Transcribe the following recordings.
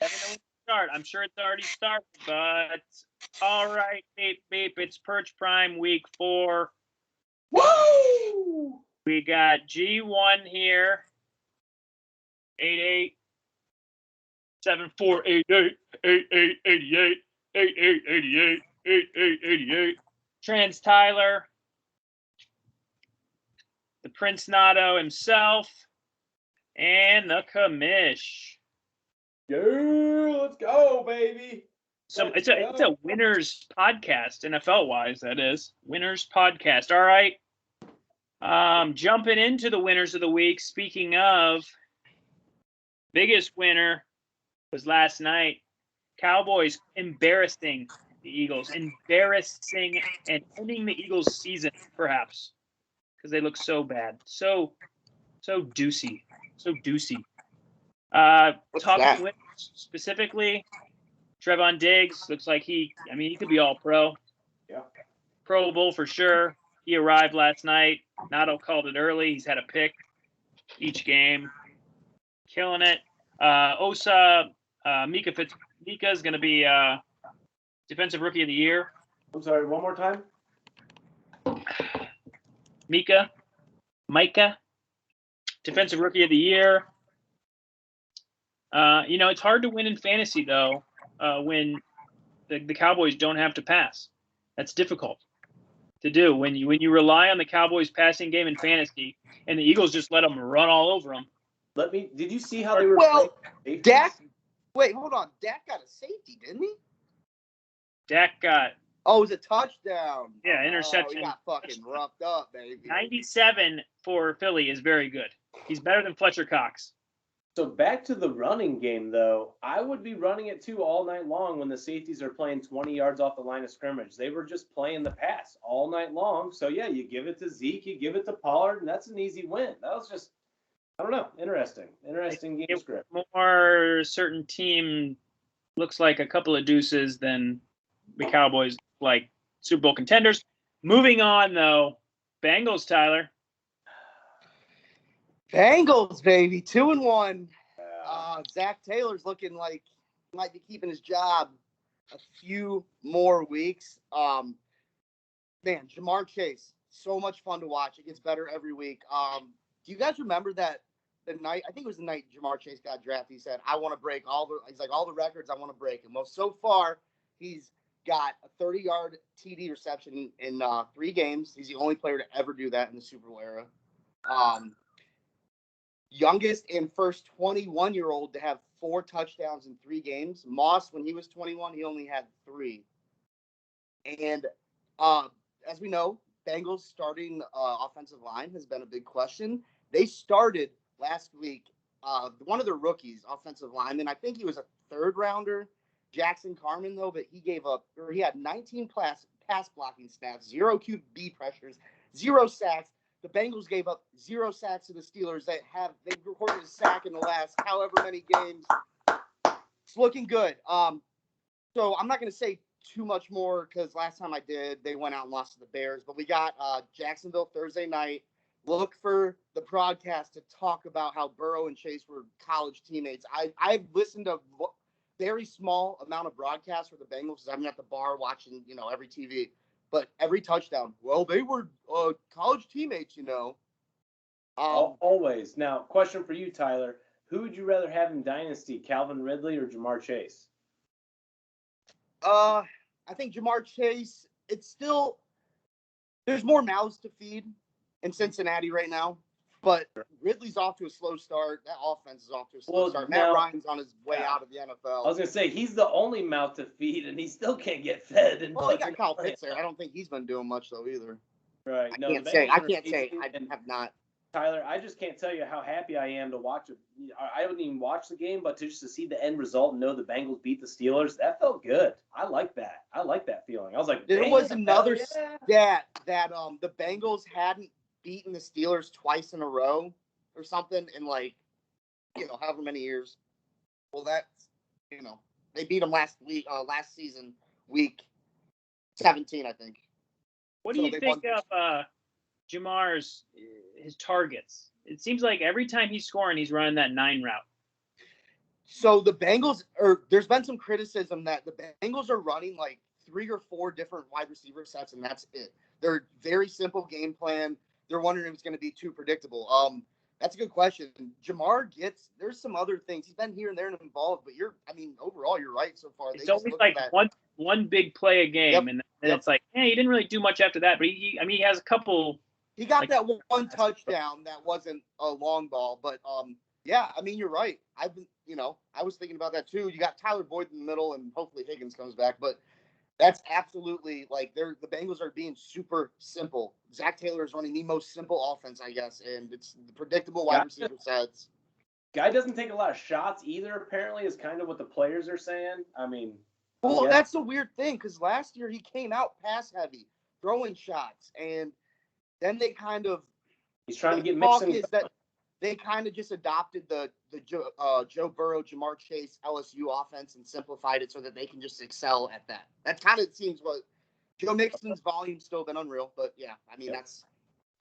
Start. I'm sure it's already started, but all right, beep beep. It's Perch Prime Week 4. Woo! We got G1 here. 88 7488 8888 8888 8888. Trans Tyler. The Prince Nato himself. And the commish. Yeah, let's go, baby. So it's a winners podcast, NFL wise, that is. Winners podcast. All right. Jumping into the winners of the week. Speaking of, biggest winner was last night. Cowboys embarrassing the Eagles. Embarrassing and ending the Eagles' season, perhaps. Because they look so bad. So deucey. So deucey. Talking winners specifically, Trevon Diggs looks like he could be all pro. Yeah. Pro Bowl for sure. He arrived last night. Nato called it early. He's had a pick each game. Killing it. Mika is going to be Defensive Rookie of the Year. I'm sorry, one more time? Micah, Defensive Rookie of the Year. It's hard to win in fantasy, though, when the Cowboys don't have to pass. That's difficult to do when you rely on the Cowboys' passing game in fantasy, and the Eagles just let them run all over them. Did you see how they were? Well, Dak. Wait, hold on. Dak got a safety, didn't he? Dak got. Oh, it was a touchdown. Yeah, interception. He got fucking roughed up, baby. 97 for Philly is very good. He's better than Fletcher Cox. So back to the running game, though, I would be running it too all night long when the safeties are playing 20 yards off the line of scrimmage. They were just playing the pass all night long. So, yeah, you give it to Zeke, you give it to Pollard, and that's an easy win. That was just, I don't know, interesting game script. More certain team looks like a couple of deuces than the Cowboys, like Super Bowl contenders. Moving on, though, Bengals, Tyler. Bengals, baby, 2-1. Zach Taylor's looking like he might be keeping his job a few more weeks. Man, Jamar Chase, so much fun to watch. It gets better every week. Do you guys remember that the night? I think it was the night Jamar Chase got drafted. He said, "I want to break all the records. I want to break them." Well, so far he's got a 30-yard TD reception in 3 games. He's the only player to ever do that in the Super Bowl era. Youngest and first 21-year-old to have 4 touchdowns in 3 games. Moss, when he was 21, he only had 3. And as we know, Bengals starting offensive line has been a big question. They started last week one of their rookies, offensive lineman. I think he was a 3rd-rounder, Jackson Carman, though, but he had 19 pass blocking snaps, 0 QB pressures, 0 sacks. The Bengals gave up 0 sacks to the Steelers. They've recorded a sack in the last however many games. It's looking good. So I'm not going to say too much more because last time I did, they went out and lost to the Bears. But we got Jacksonville Thursday night. Look for the broadcast to talk about how Burrow and Chase were college teammates. I've listened to a very small amount of broadcasts for the Bengals because I'm at the bar watching, every TV. But every touchdown, well, they were college teammates, Always. Now, question for you, Tyler. Who would you rather have in Dynasty, Calvin Ridley or Jamar Chase? I think Jamar Chase, there's more mouths to feed in Cincinnati right now. But Ridley's off to a slow start. That offense is off to a slow start. Matt Ryan's on his way out of the NFL. I was going to say, he's the only mouth to feed, and he still can't get fed. He got Kyle Pitts there. I don't think he's been doing much, though, either. Right. I can't say. I have not. Tyler, I just can't tell you how happy I am to watch it. I didn't even watch the game, but to see the end result and know the Bengals beat the Steelers, that felt good. I like that. I like that feeling. I was like, there was another stat that the Bengals hadn't beaten the Steelers twice in a row or something in however many years. Well, that's, they beat them last season, week 17, I think. What do you think of Jamar's his targets? It seems like every time he's scoring, he's running that 9 route. So the Bengals there's been some criticism that the Bengals are running like 3 or 4 different wide receiver sets, and that's it. They're very simple game plan. They're wondering if it's going to be too predictable. That's a good question. There's some other things. He's been here and there and involved, but overall, you're right so far. It's always like one big play a game, and then it's like, he didn't really do much after that. But he has a couple. He got that one touchdown that wasn't a long ball, but you're right. I was thinking about that too. You got Tyler Boyd in the middle, and hopefully Higgins comes back, but that's absolutely the Bengals are being super simple. Zach Taylor is running the most simple offense, I guess, and it's the predictable wide receiver sets. Guy doesn't take a lot of shots either, apparently, is kind of what the players are saying. That's the weird thing, because last year he came out pass heavy, throwing shots, and then they kind of he's trying to get mixing. Is that they kind of just adopted the Joe Burrow, Jamar Chase, LSU offense and simplified it so that they can just excel at that. That kind of seems what Joe Mixon's volume's still been unreal, but that's.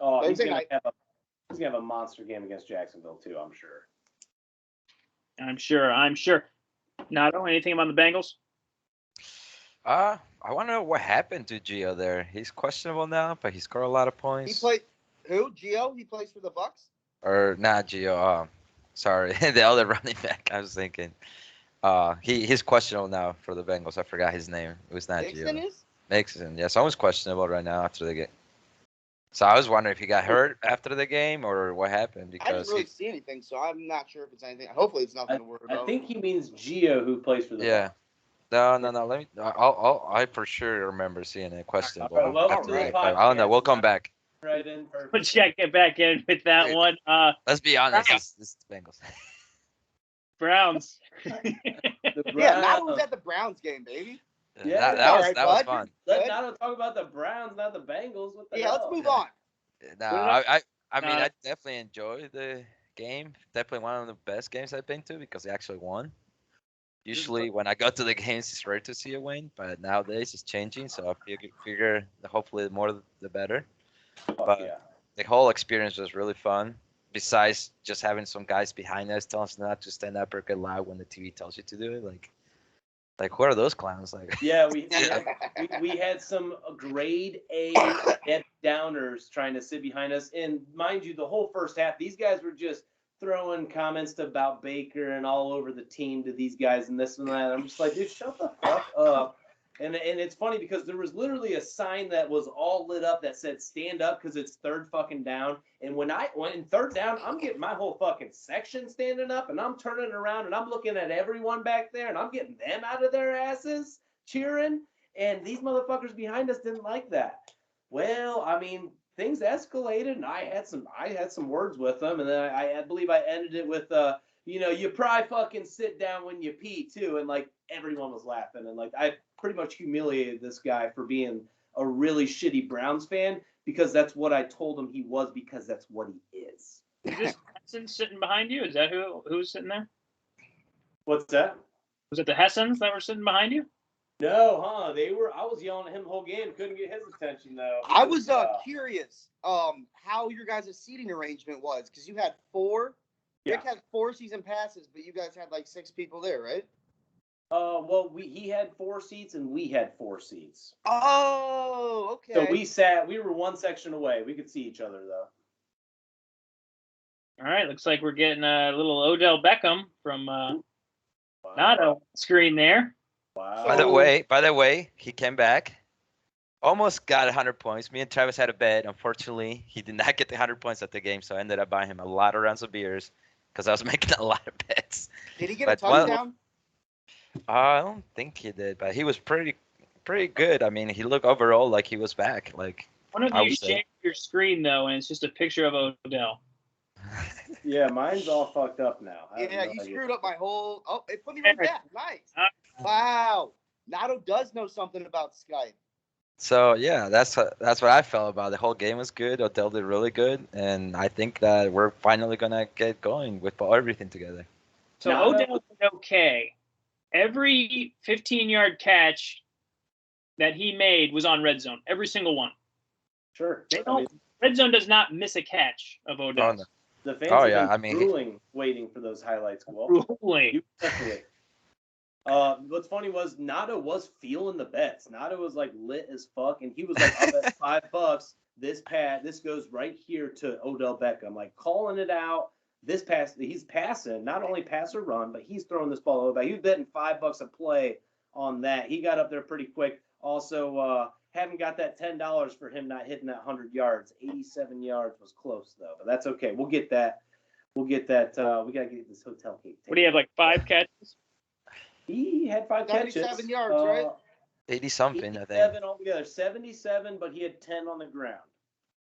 Oh, he's gonna have a monster game against Jacksonville too. I'm sure. I'm sure. Nato, anything about the Bengals? I want to know what happened to Gio there. He's questionable now, but he scored a lot of points. He played who? Gio? He plays for the Bucks? Or not Gio. Sorry, the other running back. I was thinking. He's questionable now for the Bengals. I forgot his name. It was not Mixon Gio. Is? Mixon. Yeah, someone's questionable right now after the game. So I was wondering if he got hurt after the game or what happened, because I didn't really see anything, so I'm not sure if it's anything. Hopefully, it's nothing to worry about. I think he means Gio, who plays for the Bucks. No. Let me. I for sure remember seeing a questionable. I don't know. We'll come back. Right in. We'll check it back in with that one. Let's be honest. This is Bengals. Browns. Nato was at the Browns game, baby. Yeah, that was fun. Let Nato talk about the Browns, not the Bengals. What the hell? Let's move on. No, I definitely enjoyed the game. Definitely one of the best games I've been to because they actually won. Usually when I go to the games, it's rare to see a win, but nowadays it's changing. So I figure hopefully the more the better. But the whole experience was really fun. Besides just having some guys behind us telling us not to stand up or get loud when the TV tells you to do it, like what are those clowns like? Yeah, we had some grade A Debbie Downers trying to sit behind us, and mind you, the whole first half, these guys were just throwing comments about Baker and all over the team to these guys and this and that. I'm just like, dude, shut the fuck up. And it's funny because there was literally a sign that was all lit up that said stand up because it's third fucking down. And when in third down, I'm getting my whole fucking section standing up and I'm turning around and I'm looking at everyone back there and I'm getting them out of their asses cheering. And these motherfuckers behind us didn't like that. Well, things escalated and I had some words with them. And then I believe I ended it with, you probably fucking sit down when you pee too. And everyone was laughing. And I pretty much humiliated this guy for being a really shitty Browns fan because that's what I told him he was because that's what he is. Is this Hessens sitting behind you? Is that who's sitting there? What's that? Was it the Hessens that were sitting behind you? No, I was yelling at him the whole game. Couldn't get his attention though. I was curious how your guys' seating arrangement was because you had 4. Yeah. Rick had 4 season passes, but you guys had 6 people there, right? He had 4 seats and we had 4 seats. Oh, okay. So we were one section away. We could see each other though. All right, looks like we're getting a little Odell Beckham from Nato screen there. Wow. By the way, he came back. Almost got 100 points. Me and Travis had a bet. Unfortunately, he did not get the 100 points at the game, so I ended up buying him a lot of rounds of beers because I was making a lot of bets. Did he get a touchdown? I don't think he did, but he was pretty good. He looked overall like he was back. One of you shared your screen though, and it's just a picture of Odell. Yeah, mine's all fucked up now. Yeah, you screwed up my whole. Oh, it put me right back. Nice. Wow. Nato does know something about Skype. So yeah, that's what I felt about it. The whole game was good. Odell did really good, and I think that we're finally gonna get going with everything together. So Odell did okay. Every 15-yard catch that he made was on red zone. Every single one. Sure. Red zone does not miss a catch of Odell. The fans Oh, have yeah, been I mean, drooling, waiting for those highlights. Wolf. Ruling. You especially. What's funny was Nado was feeling the bets. Nado was like lit as fuck, and he was like up at $5. This goes right here to Odell Beckham, like calling it out. This pass, he's passing, not only pass or run, but he's throwing this ball over. He was betting $5 a play on that. He got up there pretty quick. Also, haven't got that $10 for him not hitting that 100 yards. 87 yards was close though, but that's okay. We'll get that. We gotta get this hotel cake. What do you have, like 5 catches? He had 5 catches. 77 yards, right? 80 something, I think. 87 altogether. 77, but he had 10 on the ground.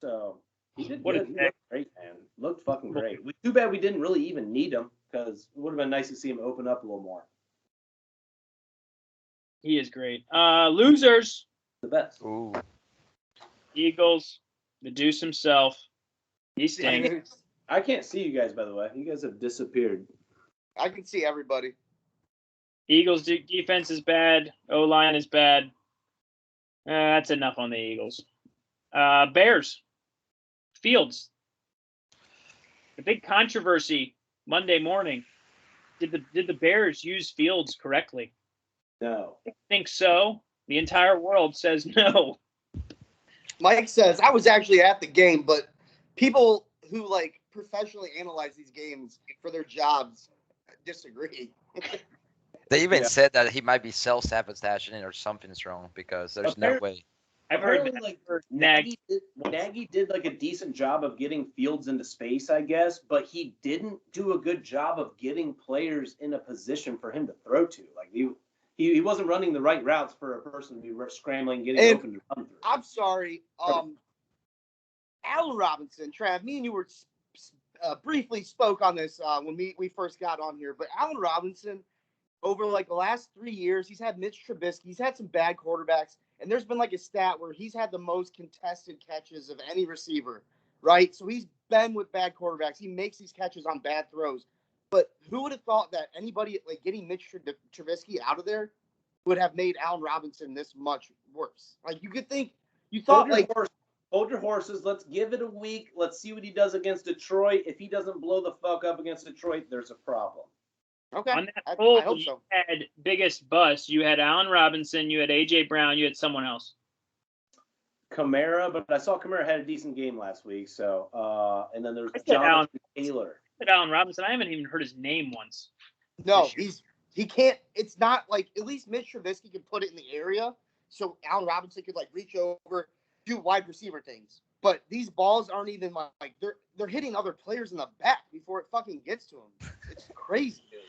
So he did What good. a He dick. looked great, man. Looked fucking great. Too bad we didn't really even need him because it would have been nice to see him open up a little more. He is great. Losers. The best. Ooh. Eagles. The Deuce himself. He stinks. I can't see you guys, by the way. You guys have disappeared. I can see everybody. Eagles defense is bad. O-line is bad. That's enough on the Eagles. Bears. Fields. The big controversy Monday morning. Did the Bears use Fields correctly? No. I think so. The entire world says no. Mike says, I was actually at the game, but people who like professionally analyze these games for their jobs disagree. They even Yeah. said that he might be self-sabotaging or something's wrong because there's no way. I've heard Apparently, that. like Nagy. Nagy did like a decent job of getting Fields into space, I guess, but he didn't do a good job of getting players in a position for him to throw to. Like he wasn't running the right routes for a person to be scrambling, getting And open to run through. I'm sorry. Allen Robinson, Trav, me and you were briefly spoke on this when we first got on here, but Allen Robinson, over like the last 3 years, he's had Mitch Trubisky, he's had some bad quarterbacks, and there's been like a stat where he's had the most contested catches of any receiver, right? So he's been with bad quarterbacks. He makes these catches on bad throws. But who would have thought that anybody like getting Mitch Trubisky out of there would have made Allen Robinson this much worse? Like you could think, you thought like Hold your horses. Let's give it a week. Let's see what he does against Detroit. If he doesn't blow the fuck up against Detroit, there's a problem. okay, On that I poll, hope you so. had biggest bust. You had Allen Robinson. You had A.J. Brown. You had someone else. Kamara, but I saw Kamara had a decent game last week. So, and then there's I said Allen. Jonathan Taylor. I said Allen Robinson. I haven't even heard his name once. No, he can't. It's not like at least Mitch Trubisky can put it in the area, so Allen Robinson could like reach over, do wide receiver things. But these balls aren't even like they're hitting other players in the back before it fucking gets to them. It's crazy, dude.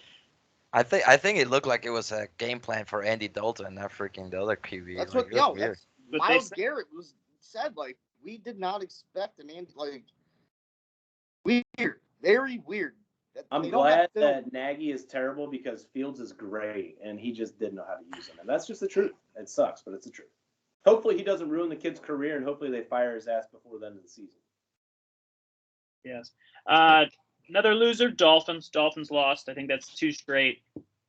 I think it looked like it was a game plan for Andy Dalton, not freaking the other QB. That's like, what it was no. weird. That's But they Miles said- Garrett was said like we did not expect an Andy like weird, very weird. I'm They don't have glad film. that Nagy is terrible because Fields is great and he just didn't know how to use him. And that's just the truth. It sucks, but it's the truth. Hopefully he doesn't ruin the kid's career and hopefully they fire his ass before the end of the season. Yes. Another loser, Dolphins. Dolphins lost. I think that's 2 straight.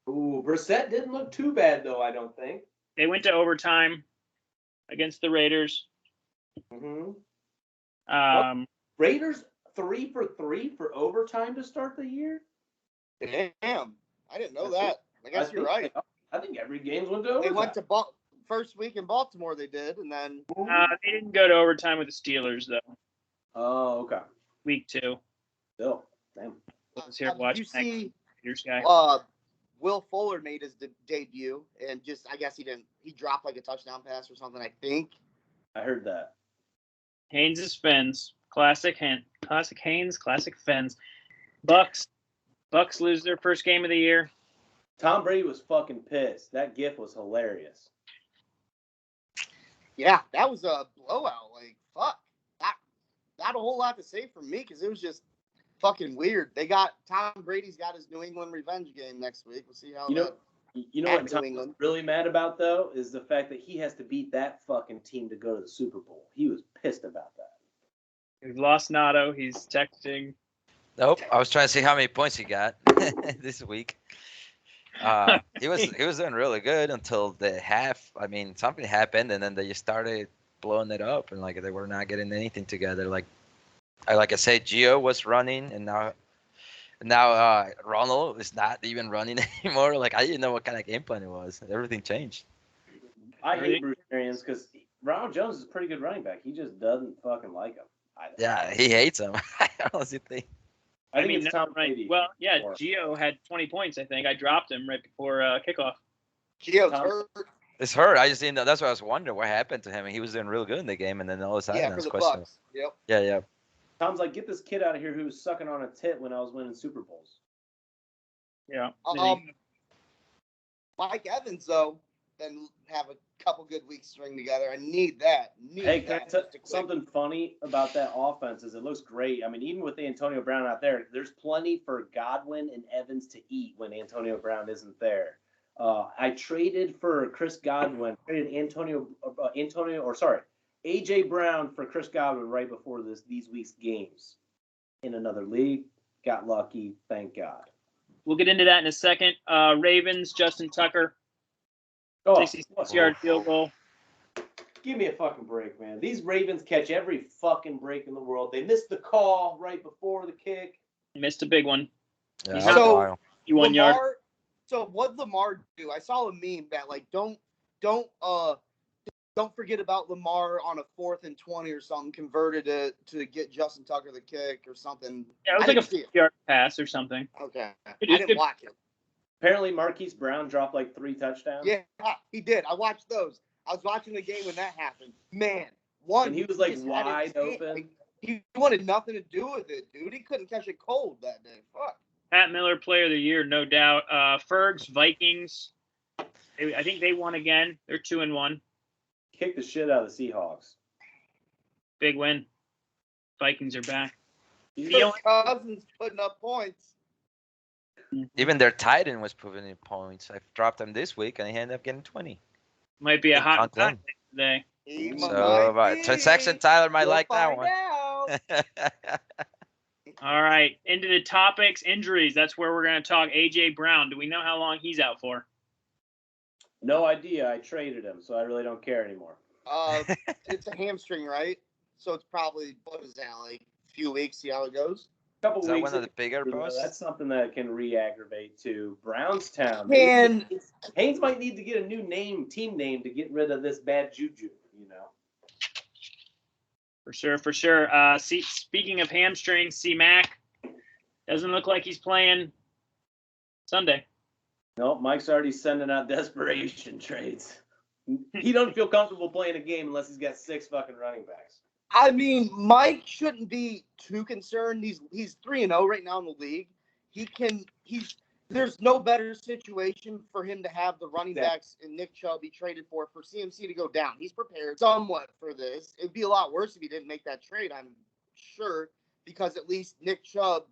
Ooh, Brissett didn't look too bad though, I don't think. They went to overtime against the Raiders. Mm-hmm. Raiders 3 for 3 for overtime to start the year? Damn, I didn't know that. I guess you're right. I think every game's went to overtime. They went to first week in Baltimore. They did, and then They didn't go to overtime with the Steelers, though. Oh, okay. Week 2. Still, damn. I was here did watching you see Raiders guy. Will Fuller made his debut, and just I guess he dropped like a touchdown pass or something. I think. I heard that. Haynes' Fins. Classic Haynes, classic Fins. Bucks lose their first game of the year. Tom Brady was fucking pissed. That gif was hilarious. Yeah, that was a blowout. Like, fuck. Not a whole lot to say from me because it was just fucking weird. Tom Brady's got his New England revenge game next week. We'll see how You know what New Tom's England. really mad about though is the fact that he has to beat that fucking team to go to the Super Bowl. He was pissed about that. He's lost Nato. He's texting. Nope. I was trying to see how many points he got this week. He was doing really good until the half. I mean, something happened, and then they just started blowing it up, and like they were not getting anything together. Like Like I said, Gio was running, and now Ronald is not even running anymore. Like I didn't know what kind of game plan it was. Everything changed. I hate Bruce Arians because Ronald Jones is a pretty good running back. He just doesn't fucking like him. Yeah, he hates him. I honestly think. I think it's Tom Brady. Well, yeah, Gio had 20 points, I think. I dropped him right before kickoff. Gio's hurt. It's hurt. I just didn't know. That's why I was wondering what happened to him. He was doing real good in the game, and then all of a sudden, Yeah, for the Bucks. Yep. Yeah. Tom's like, get this kid out of here who was sucking on a tit when I was winning Super Bowls. Yeah. Mike Evans, though, then have a couple good weeks string together. I need that. Hey, can I tell something funny about that offense is it looks great. I mean, even with Antonio Brown out there, there's plenty for Godwin and Evans to eat when Antonio Brown isn't there. I traded for Chris Godwin, traded AJ Brown for Chris Godwin right before these week's games in another league. Got lucky, thank God. We'll get into that in a second. Ravens, Justin Tucker, 66-yard field goal. Give me a fucking break, man. These Ravens catch every fucking break in the world. They missed the call right before the kick. Missed a big one. Yeah, so 1 yard. So what Lamar do? I saw a meme that like don't forget about Lamar on a 4th and 20 or something, converted it to get Justin Tucker the kick or something. Yeah, it was like a 50-yard pass or something. Okay. I didn't watch it. Apparently Marquise Brown dropped like 3 touchdowns. Yeah, he did. I watched those. I was watching the game when that happened. Man, one. And he was like wide open. He wanted nothing to do with it, dude. He couldn't catch a cold that day. Fuck. Pat Miller, Player of the Year, no doubt. Fergs, Vikings. I think they won again. They're 2-1. Kick the shit out of the Seahawks. Big win. Vikings are back. Cousins putting up points. Even their tight end was putting in points. I dropped him this week, and he ended up getting 20. Might be a hot topic today. So transaction Tyler might like that one. All right, into the topics. Injuries. That's where we're going to talk. A.J. Brown. Do we know how long he's out for? No idea. I traded him, so I really don't care anymore. It's a hamstring, right? So it's probably, what is that, like a few weeks, see how it goes? Couple is weeks. That one of the bigger posts? That's something that can re-aggravate too. Brownstown. Man, Haynes might need to get a new team name to get rid of this bad juju, you know. For sure. Speaking of hamstrings, C-Mac doesn't look like he's playing Sunday. No, Mike's already sending out desperation trades. He doesn't feel comfortable playing a game unless he's got 6 fucking running backs. I mean, Mike shouldn't be too concerned. He's 3-0 right now in the league. There's no better situation for him to have the running backs and Nick Chubb be traded for CMC to go down. He's prepared somewhat for this. It'd be a lot worse if he didn't make that trade, I'm sure, because at least Nick Chubb,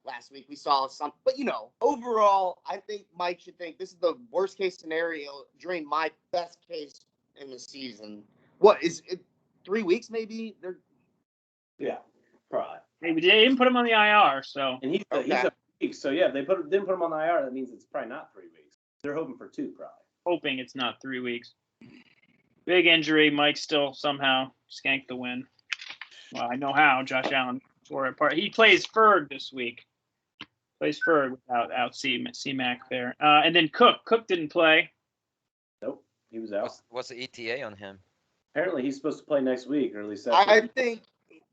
last week we saw some, but overall, I think Mike should think this is the worst case scenario during my best case in the season. What is it? 3 weeks maybe? Yeah, probably. Maybe they didn't put him on the IR, so. And he's a week. So yeah, if they didn't put him on the IR, that means it's probably not 3 weeks. They're hoping for 2, probably. Hoping it's not 3 weeks. Big injury. Mike still somehow skanked the win. Well, I know how. Josh Allen tore it apart. He plays Ferg this week. Plays Ferg without C-Mac there. And then Cook. Cook didn't play. Nope, he was out. What's the ETA on him? Apparently, he's supposed to play next week, or at least that's I think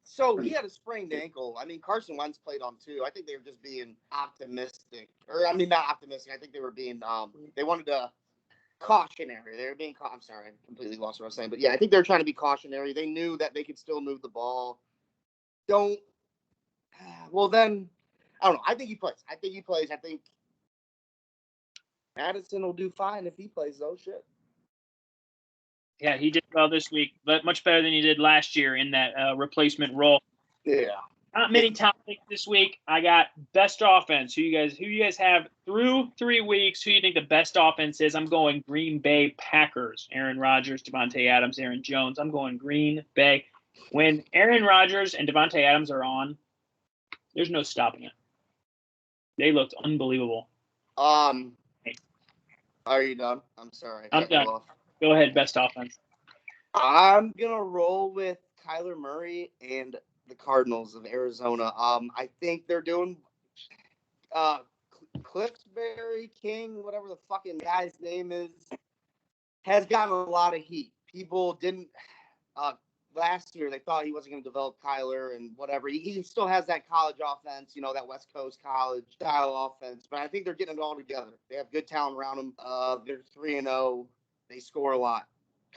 so. He had a sprained ankle. I mean, Carson Wentz played on 2. I think they were just being optimistic, not optimistic. I think they were being they wanted to cautionary. They were being. I'm sorry, I completely lost what I was saying. But yeah, I think they're trying to be cautionary. They knew that they could still move the ball. Well, then I don't know. I think he plays. I think Madison will do fine if he plays though. Shit. Yeah, he did well this week, but much better than he did last year in that replacement role. Yeah. Not many topics this week. I got best offense. Who you guys have through 3 weeks? Who you think the best offense is? I'm going Green Bay Packers. Aaron Rodgers, Devontae Adams, Aaron Jones. I'm going Green Bay. When Aaron Rodgers and Devontae Adams are on, there's no stopping it. They looked unbelievable. Are you done? I'm sorry. I'm done. Go ahead, best offense. I'm going to roll with Kyler Murray and the Cardinals of Arizona. I think they're doing Cliffsbury King, whatever the fucking guy's name is, has gotten a lot of heat. People didn't last year. They thought he wasn't going to develop Kyler and whatever. He still has that college offense, that West Coast college style offense. But I think they're getting it all together. They have good talent around them. They're 3-0. They score a lot.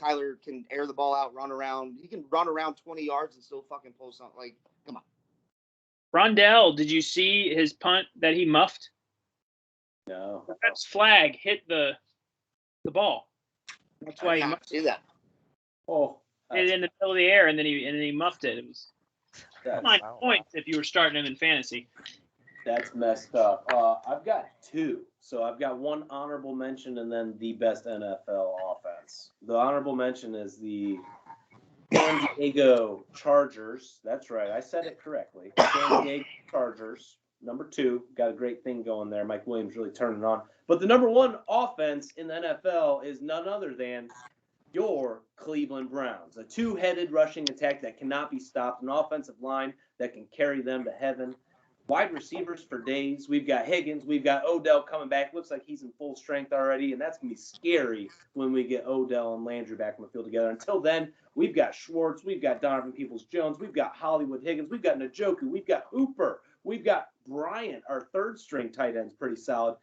Kyler can air the ball out, run around. He can run around 20 yards and still fucking pull something. Like, come on. Rondell, did you see his punt that he muffed? No. That's flag hit the ball. That's why he muffed see that. Oh, it in the middle of the air, and then he muffed it. It was that's, 9 points if you were starting him in fantasy. that's messed up. I've got two. So I've got one honorable mention and then the best NFL offense. The honorable mention is the San Diego Chargers. That's right. I said it correctly. San Diego Chargers. Number 2. Got a great thing going there. Mike Williams really turning on. But the number 1 offense in the NFL is none other than your Cleveland Browns. A 2-headed rushing attack that cannot be stopped. An offensive line that can carry them to heaven. Wide receivers for days. We've got Higgins. We've got Odell coming back. Looks like he's in full strength already, and that's going to be scary when we get Odell and Landry back on the field together. Until then, we've got Schwartz. We've got Donovan Peoples-Jones. We've got Hollywood Higgins. We've got Njoku. We've got Hooper. We've got Bryant, our third-string tight end's pretty solid.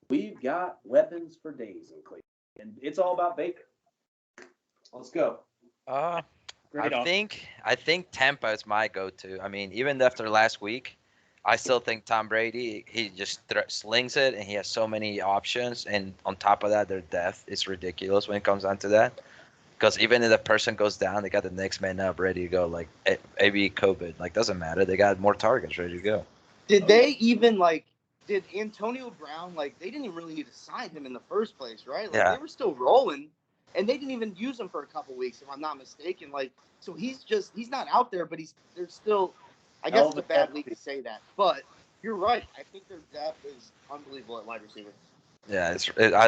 We've got weapons for days in Cleveland, and it's all about Baker. Let's go. I think Tampa is my go-to. I mean, even after last week, I still think Tom Brady, he just slings it, and he has so many options. And on top of that, their depth is ridiculous when it comes down to that. Because even if the person goes down, they got the next man up ready to go. Like, maybe COVID. Like, doesn't matter. They got more targets ready to go. Did they even, did Antonio Brown, they didn't even really need to sign him in the first place, right? Yeah. They were still rolling, and they didn't even use him for a couple weeks, if I'm not mistaken. So he's not out there, but there's still, I guess it's a bad week to say that. But you're right. I think their depth is unbelievable at wide receiver. Yeah,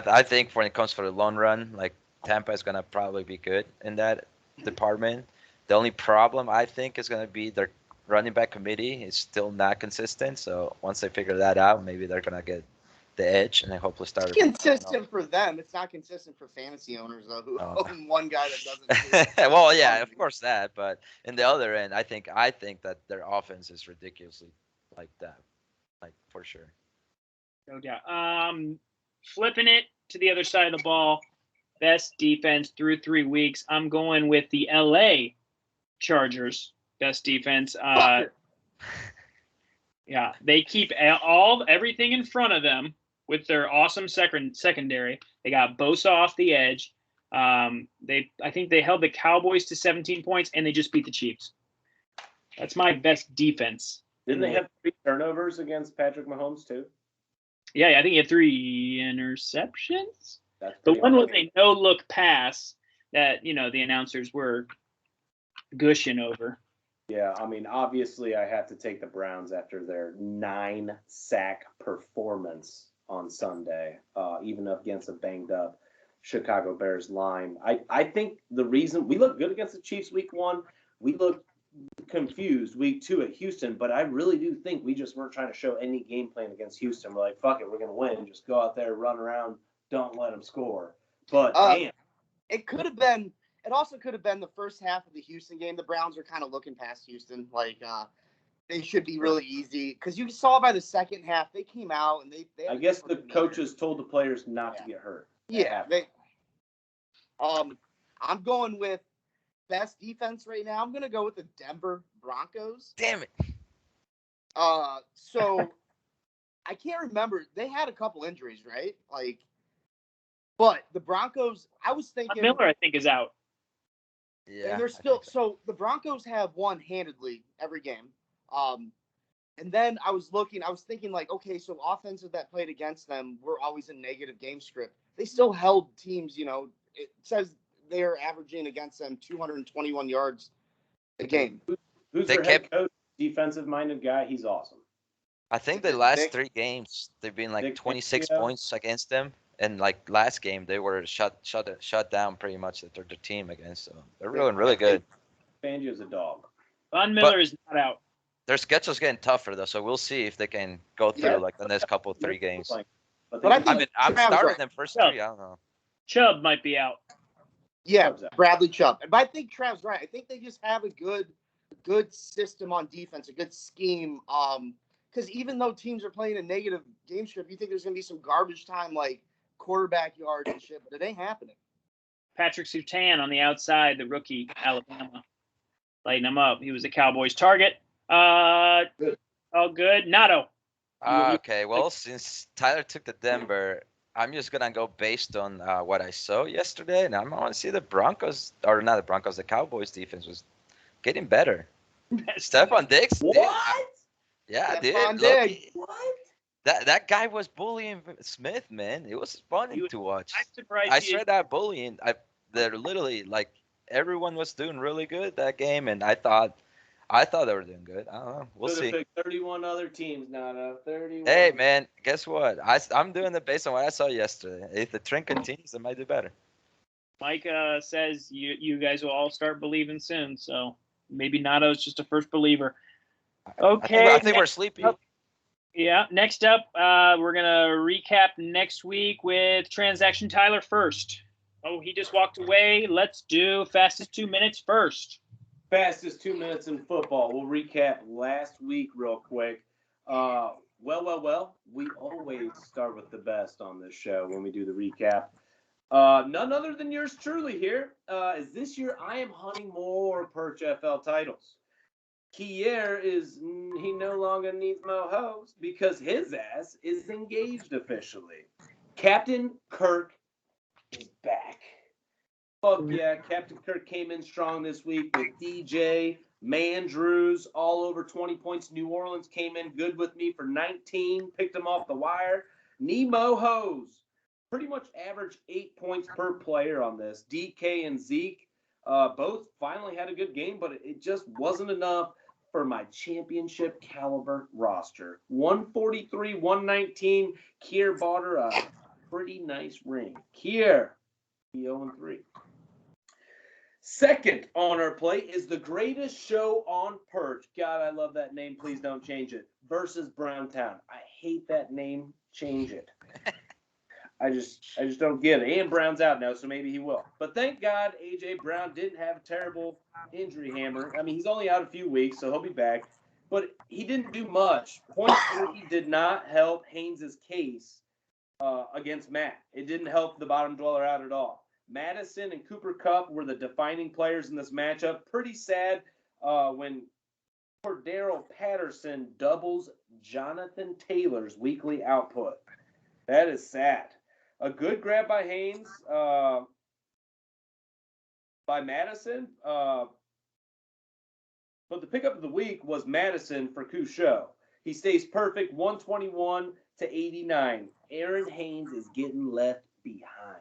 I think when it comes for the long run, Tampa is going to probably be good in that department. The only problem, I think, is going to be their running back committee is still not consistent. So once they figure that out, maybe they're going to get the edge and then hopefully start. It's consistent for them. It's not consistent for fantasy owners, though, who own one guy that doesn't. Well, yeah, of course that. But in the other end, I think that their offense is ridiculously like that, for sure. No doubt. Flipping it to the other side of the ball, best defense through 3 weeks. I'm going with the LA Chargers. Best defense. Yeah, they keep everything in front of them with their awesome secondary. They got Bosa off the edge. I think they held the Cowboys to 17 points, and they just beat the Chiefs. That's my best defense. Didn't they have 3 turnovers against Patrick Mahomes too? Yeah, I think he had 3 interceptions. The one was a no-look pass that, the announcers were gushing over. Yeah, I mean, obviously I have to take the Browns after their 9-sack performance on Sunday, even against a banged-up Chicago Bears line. I think the reason we looked good against the Chiefs week 1, we looked confused week 2 at Houston, but I really do think we just weren't trying to show any game plan against Houston. We're like, fuck it, we're going to win. Just go out there, run around, don't let them score. But, damn. It could have been – it also could have been the first half of the Houston game. The Browns were kind of looking past Houston. They should be really easy. Because you saw by the second half, they came out and they I guess the coaches told the players not to get hurt. Yeah. I'm going with best defense right now. I'm going to go with the Denver Broncos. Damn it. So I can't remember. They had a couple injuries, right? But the Broncos, I was thinking. Miller, I think, is out. Yeah. And they're still so the Broncos have won handedly every game. And then I was thinking okay, so offenses that played against them were always a negative game script. They still held teams, it says they're averaging against them 221 yards a game. Who's their head coach, defensive-minded guy? He's awesome. I think the last 3 games, they've been 26 points against them. And last game, they were shut down pretty much their team against. So they're really good. Fangio's a dog. Von Miller is not out. Their schedule's getting tougher though, so we'll see if they can go through Yeah. like the next couple 3 games. But But I they- think I mean, I'm Travis starting right. them first Yeah. 3. I don't know. Chubb might be out. Yeah, Chubb's out. Bradley Chubb. But I think Trav's right. I think they just have a good system on defense, a good scheme. Because even though teams are playing a negative game script, you think there's gonna be some garbage time like quarterback yards and shit, but it ain't happening. Patrick Surtain on the outside, the rookie, Alabama. Lighting him up. He was the Cowboys' target. Good. All good. Nato. Okay, well, since Tyler took the Denver, I'm just gonna go based on what I saw yesterday, and I want to see the Broncos, or not the Broncos, the Cowboys defense was getting better. Stephon Diggs, dude, yeah, Stephon dude, Diggs. look, What? that guy was bullying Smith, man. It was funny He was- to watch. I'm surprised. I he- swear that bullying, they're literally like everyone was doing really good that game, and I thought they were doing good. I don't know. We'll Could have see. picked 31 other teams, Nana. 31. Hey, man, guess what? I'm doing it based on what I saw yesterday. If the trend continues, they might do better. Mike says you guys will all start believing soon. So maybe Nato's just a first believer. Okay. I think we're sleepy. up- Yeah. Next up, we're gonna recap next week with Transaction Tyler first. Oh, he just walked away. Let's do fastest 2 minutes first. Fastest 2 minutes in football. We'll recap last week real quick. Well. We always start with the best on this show when we do the recap. None other than yours truly here. As this year I am hunting more Perch FL titles. Kier he no longer needs mo hoes because his ass is engaged officially. Captain Kirk is back. Fuck yeah, Captain Kirk came in strong this week with DJ, Mandrews, all over 20 points. New Orleans came in good with me for 19, picked them off the wire. Nemo Hose, pretty much average 8 points per player on this. DK and Zeke both finally had a good game, but it just wasn't enough for my championship caliber roster. 143, 119. Kier bought her a pretty nice ring. Kier, 0-3. Second on our plate is the greatest show on Perch. God, I love that name. Please don't change it. Versus Browntown. I hate that name. Change it. I just don't get it. And Brown's out now, so maybe he will. But thank God AJ Brown didn't have a terrible injury hammer. I mean, he's only out a few weeks, so he'll be back. But he didn't do much. Point 3 did not help Haynes' case against Matt. It didn't help the bottom dweller out at all. Madison and Cooper Kupp were the defining players in this matchup. Pretty sad when Cordero Patterson doubles Jonathan Taylor's weekly output. That is sad. A good grab by Haynes, by Madison. But the pickup of the week was Madison for Couchot. He stays perfect, 121 to 89. Aaron Haynes is getting left behind.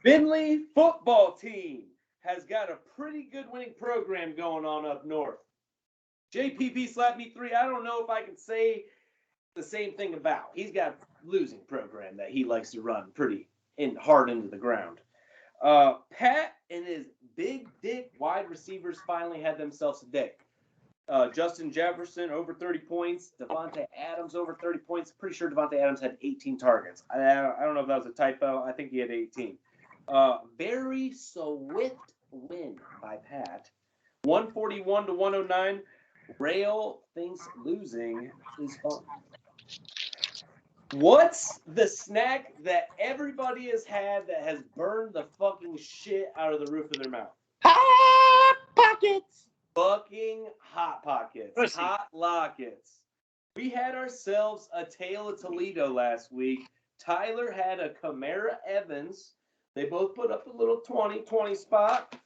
Finley football team has got a pretty good winning program going on up north. JPP slapped me 3. I don't know if I can say the same thing about. He's got a losing program that he likes to run pretty hard into the ground. Pat and his big dick wide receivers finally had themselves a day. Justin Jefferson over 30 points. Devontae Adams over 30 points. Pretty sure Devontae Adams had 18 targets. I don't know if that was a typo. I think he had 18. Very swift win by Pat. 141 to 109. Rail thinks losing is fun. What's the snack that everybody has had that has burned the fucking shit out of the roof of their mouth? Hot Pockets. Fucking Hot Pockets. Pussy. Hot Lockets. We had ourselves a Tale of Toledo last week. Tyler had a Camara Evans. They both put up a little 20-20 spot,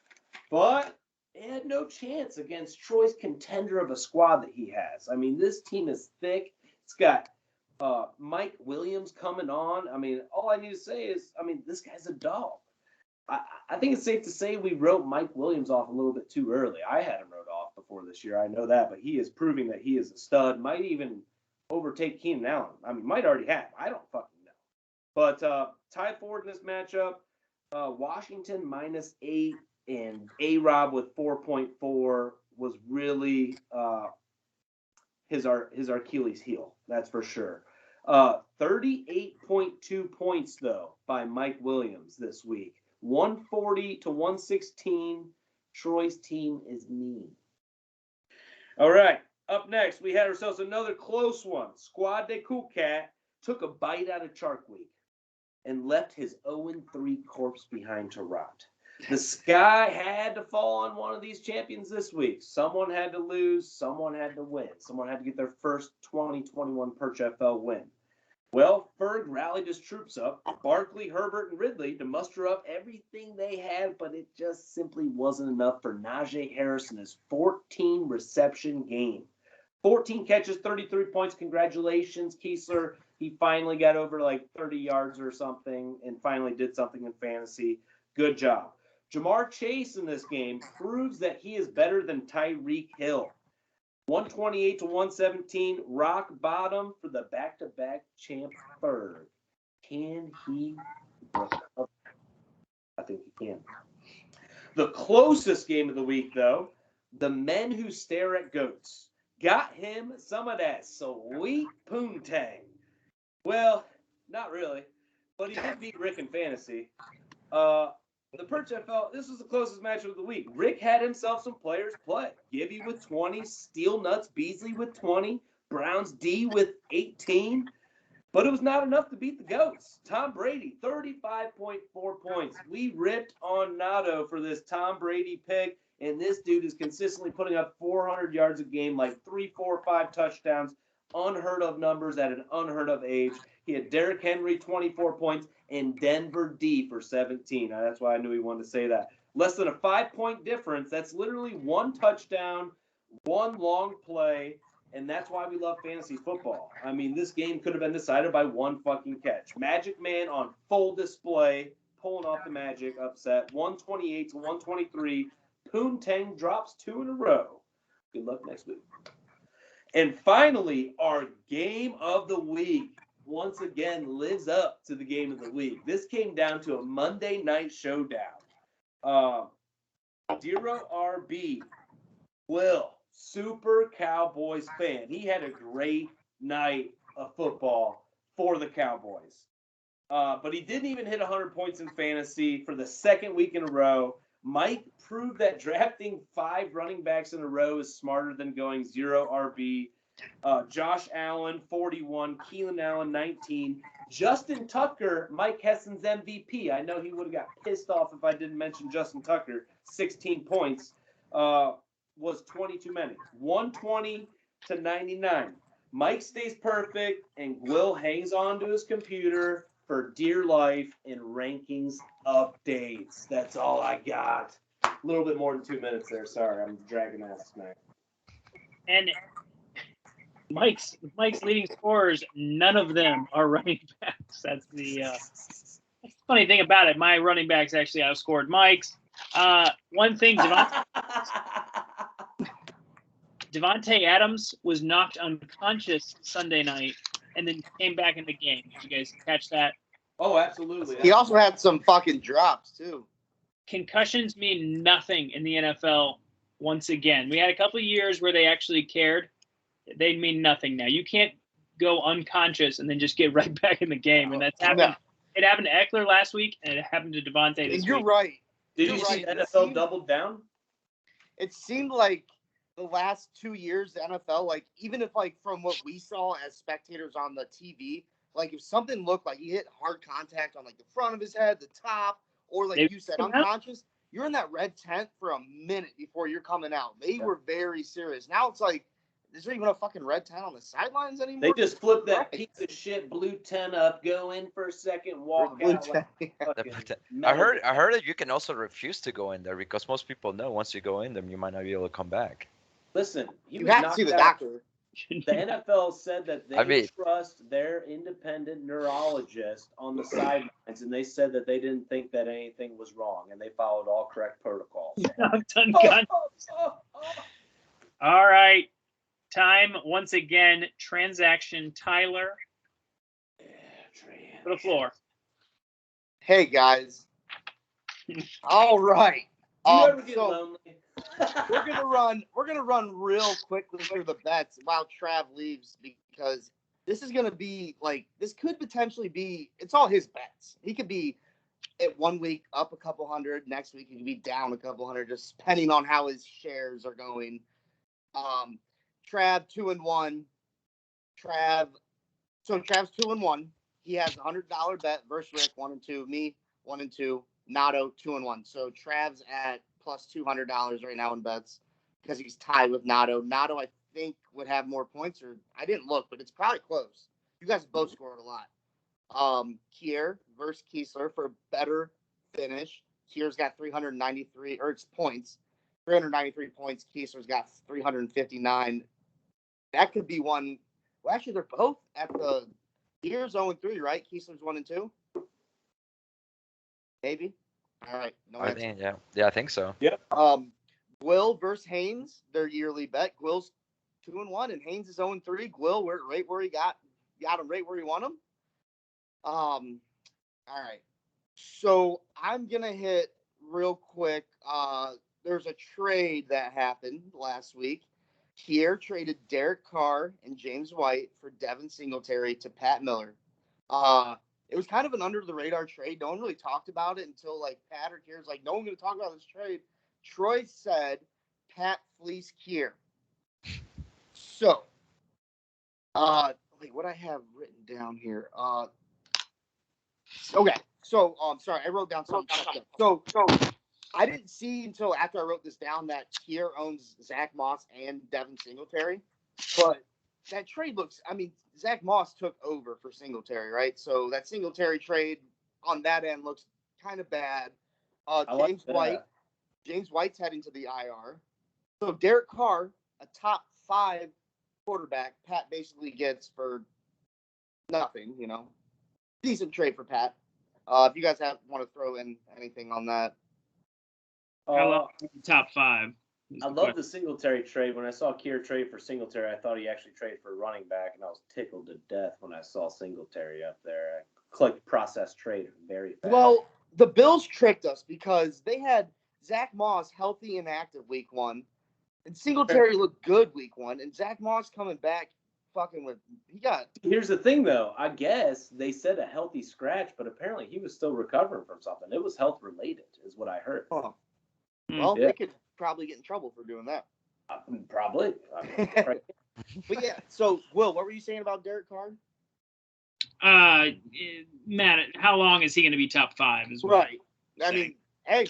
but it had no chance against Troy's contender of a squad that he has. I mean, this team is thick. It's got Mike Williams coming on. I mean, all I need to say is, this guy's a dog. I think it's safe to say we wrote Mike Williams off a little bit too early. I had him wrote off before this year. I know that, but he is proving that he is a stud. Might even overtake Keenan Allen. I mean, might already have. I don't fucking know. But Ty Ford in this matchup, Washington -8 and A-Rob with 4.4. was really his Achilles heel. That's for sure. 38.2 points though by Mike Williams this week. 140 to 116. Troy's team is mean. All right. Up next, we had ourselves another close one. Squad de Cool Cat took a bite out of Chark Week and left his 0-3 corpse behind to rot. The sky had to fall on one of these champions this week. Someone had to lose. Someone had to win. Someone had to get their first 2021 Perch FL win. Well, Ferg rallied his troops up, Barkley, Herbert, and Ridley to muster up everything they had, but it just simply wasn't enough for Najee Harris in his 14-reception game. 14 catches, 33 points. Congratulations, Kiesler. He finally got over like 30 yards or something and finally did something in fantasy. Good job. Jamar Chase in this game proves that he is better than Tyreek Hill. 128 to 117, rock bottom for the back-to-back champ Ferg. Can he recover? I think he can. The closest game of the week, though, the men who stare at goats. Got him some of that sweet poontang. Well, not really, but he did beat Rick in fantasy. The Perch FL, this was the closest matchup of the week. Rick had himself some players play. Gibby with 20, Steel Nuts Beasley with 20, Browns D with 18. But it was not enough to beat the Goats. Tom Brady, 35.4 points. We ripped on Nato for this Tom Brady pick, and this dude is consistently putting up 400 yards a game, like 3, 4, 5 touchdowns. Unheard of numbers at an unheard of age. He had Derrick Henry, 24 points, and Denver D for 17. Now, that's why I knew he wanted to say that. Less than a 5-point difference. That's literally one touchdown, one long play, and that's why we love fantasy football. I mean, this game could have been decided by one fucking catch. Magic Man on full display, pulling off the Magic upset. 128 to 123. Poontang drops 2 in a row. Good luck next week. And finally, our game of the week once again lives up to the game of the week. This came down to a Monday night showdown. Dero RB, Will, super Cowboys fan. He had a great night of football for the Cowboys. But he didn't even hit 100 points in fantasy for the second week in a row. Mike proved that drafting 5 running backs in a row is smarter than going 0 RB. Josh Allen, 41. Keelan Allen, 19. Justin Tucker, Mike Hessen's MVP. I know he would have got pissed off if I didn't mention Justin Tucker. 16 points. Was 20 too many. 120 to 99. Mike stays perfect, and Will hangs on to his computer for dear life and rankings updates. That's all I got. A little bit more than 2 minutes there. Sorry, I'm dragging ass tonight. And Mike's leading scorers, none of them are running backs. That's the funny thing about it. My running backs actually outscored Mike's. One thing, Devontae Adams was knocked unconscious Sunday night and then came back in the game. Did you guys catch that? Oh, absolutely. He also had some fucking drops, too. Concussions mean nothing in the NFL once again. We had a couple of years where they actually cared. They mean nothing now. You can't go unconscious and then just get right back in the game. And that's happened. No. It happened to Eckler last week, and it happened to Devontae this week. You're right. Did you see NFL doubled down? It seemed like the last 2 years, the NFL, like, even if, like, from what we saw as spectators on the TV, like, if something looked like he hit hard contact on, like, the front of his head, the top, or, like you said, unconscious, you're in that red tent for a minute before you're coming out. They were very serious. Now it's like, is there even a fucking red tent on the sidelines anymore? They just flip that piece of shit blue tent up, go in for a second, walk out. I heard that you can also refuse to go in there because most people know once you go in them, you might not be able to come back. Listen, you have to see the doctor. The NFL said that they trust their independent neurologist on the sidelines, and they said that they didn't think that anything was wrong, and they followed all correct protocols. All right. Time, once again, transaction Tyler. To the floor. Hey, guys. All right. You ever get lonely? we're gonna run real quickly through the bets while Trav leaves because this is gonna be this could potentially be it's all his bets. He could be at 1 week up a couple hundred, next week he could be down a couple hundred, just depending on how his shares are going. Trav 2-1. Trav's 2-1. He has $100 bet versus Rick 1-2, me 1-2, Nato 2-1. So Trav's at plus $200 right now in bets because he's tied with Nato. Nato, I think, would have more points, or I didn't look, but it's probably close. You guys both scored a lot. Kier versus Kiesler for a better finish. Kier's got 393, or it's points, 393 points. Kiesler's got 359. That could be one. Well, actually, they're both at the Kier's 0-3, right? Kiesler's 1-2. Maybe. All right. No I answer. think, yeah, I think so. Gwill versus Haynes, their yearly bet. Gwill's 2-1, and Haynes is 0-3. Gwill, right where he got him right where he want him. All right. So I'm gonna hit real quick. There's a trade that happened last week. Kier traded Derek Carr and James White for Devin Singletary to Pat Miller. It was kind of an under the radar trade. No one really talked about it until Pat or Kier's no one's gonna talk about this trade. Troy said Pat fleeced Kier. So, what I have written down here. Okay. So, sorry, I wrote down something. So I didn't see until after I wrote this down that Kier owns Zach Moss and Devin Singletary. But that trade looks, Zach Moss took over for Singletary, right? So that Singletary trade on that end looks kind of bad. James White's heading to the IR. So Derek Carr, a top 5 quarterback, Pat basically gets for nothing, Decent trade for Pat. If you guys want to throw in anything on that. I love top 5. I love the Singletary trade. When I saw Kier trade for Singletary, I thought he actually traded for running back, and I was tickled to death when I saw Singletary up there. I clicked process trade very fast. Well, the Bills tricked us because they had Zach Moss healthy and active week 1, and Singletary looked good week 1, and Zach Moss coming back Here's the thing, though. I guess they said a healthy scratch, but apparently he was still recovering from something. It was health related, is what I heard. Oh. Well, They could probably get in trouble for doing that. Probably. But yeah, so Will, what were you saying about Derek Carr? Matt, how long is he going to be top 5? Right. Hey.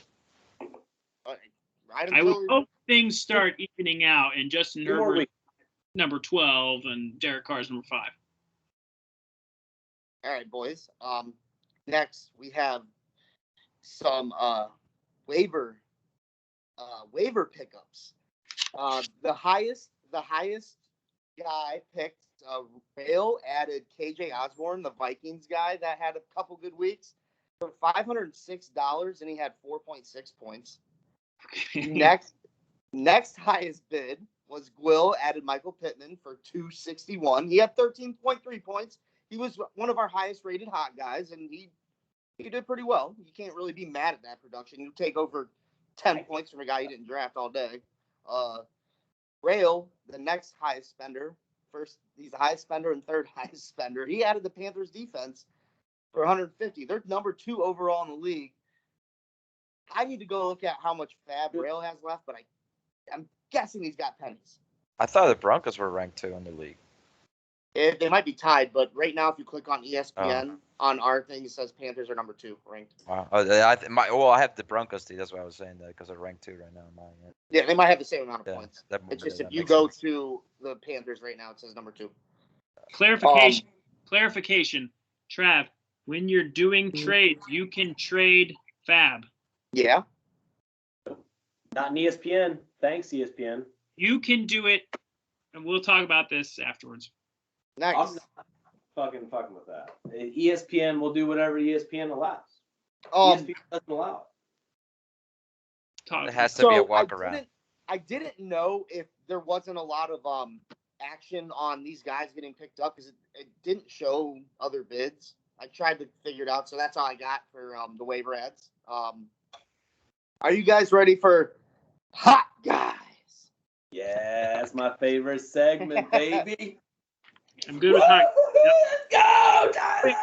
I would hope things start evening out, and Justin Herbert number 12 and Derek Carr's number 5. All right, boys. Next we have some waiver pickups. The highest guy picked Rail added KJ Osborne, the Vikings guy that had a couple good weeks, for $506, and he had 4.6 points. Next highest bid was Gwill, added Michael Pittman for $261. He had 13.3 points. He was one of our highest rated hot guys, and he did pretty well. You can't really be mad at that production. You take over 10 points from a guy you didn't draft all day. Rail, the next highest spender, he's the highest spender and third highest spender. He added the Panthers defense for 150. They're number 2 overall in the league. I need to go look at how much fab Rail has left, but I'm guessing he's got pennies. I thought the Broncos were ranked 2 in the league. They might be tied, but right now, if you click on ESPN on our thing, it says Panthers are number 2 ranked. Wow. I have the Broncos team. That's why I was saying that, because they're ranked 2 right now. Yeah, they might have the same amount of points. It's just if you go to the Panthers right now, it says number 2. Clarification. Trav, when you're doing trades, you can trade fab. Yeah. Not in ESPN. Thanks, ESPN. You can do it, and we'll talk about this afterwards. Nice. I'm not fucking with that. ESPN will do whatever ESPN allows. ESPN doesn't allow it. It has to be a walk around. I didn't know if there wasn't a lot of action on these guys getting picked up because it didn't show other bids. I tried to figure it out, so that's all I got for the waiver ads. Are you guys ready for Hot guys. Yeah, that's my favorite segment, baby. I'm good with hot. Let's go, Tyler!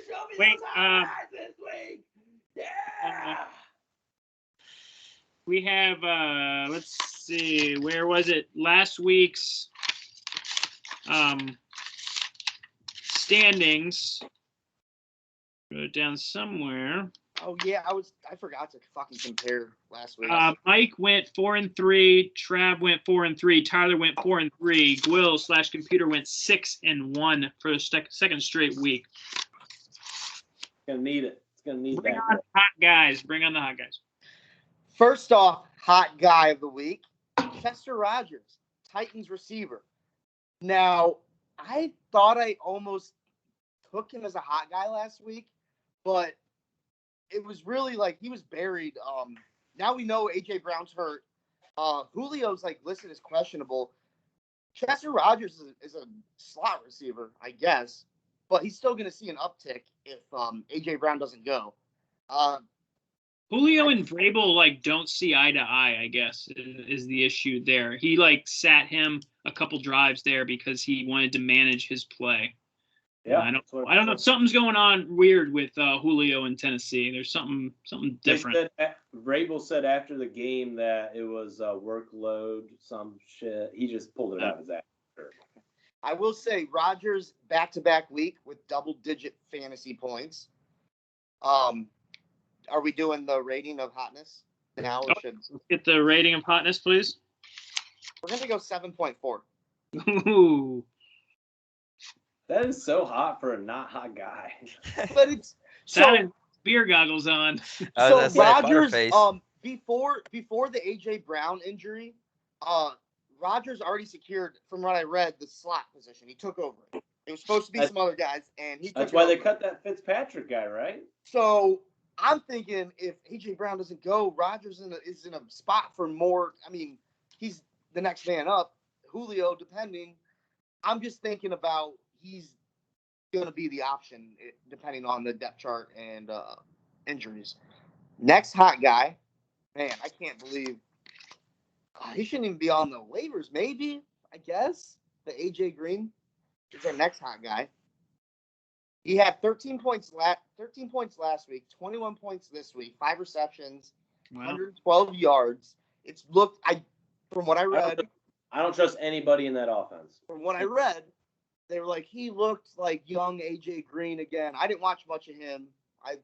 Show me Wait, those hot guys this week. Yeah. We have, let's see, where was it? Last week's standings. Wrote it down somewhere. Oh yeah, I forgot to fucking compare last week. Mike went 4-3. Trav went 4-3. Tyler went 4-3. Gwill/computer went 6-1 for the second straight week. Gonna need it. It's gonna need Bring that. on the hot guys. Bring on the hot guys. First off, hot guy of the week, Chester Rogers, Titans receiver. Now, I thought I almost took him as a hot guy last week, but it was really like he was buried. Now we know AJ Brown's hurt. Julio's like listed as questionable. Chester Rogers is a slot receiver, I guess, but he's still going to see an uptick if AJ Brown doesn't go. Julio and Vrabel don't see eye to eye, I guess, is the issue there. He sat him a couple drives there because he wanted to manage his play. Yeah, I don't know. Something's going on weird with Julio in Tennessee. There's something different. Vrabel said after the game that it was workload, some shit. He just pulled it out of his ass. I will say Rodgers back-to-back week with double-digit fantasy points. Are we doing the rating of hotness now? Or should Get the rating of hotness, please. We're going to go 7.4. Ooh. That is so hot for a not hot guy. But it's so beer goggles on. So Rodgers, before the AJ Brown injury, Rodgers already secured, from what I read, the slot position. He took over it. It was supposed to be some other guys, and he. That's why they cut that Fitzpatrick guy, right? So I'm thinking if AJ Brown doesn't go, Rodgers is in a spot for more. I mean, he's the next man up. Julio, depending. I'm just thinking about he's going to be the option depending on the depth chart and injuries. Next hot guy, man, I can't believe he shouldn't even be on the waivers. Maybe, I guess, the AJ Green is our next hot guy. He had 13 points last week, 21 points this week, 5 receptions, 112 yards. It's looked, from what I read. I don't trust anybody in that offense. From what I read, they were like, he looked like young AJ Green again. I didn't watch much of him. I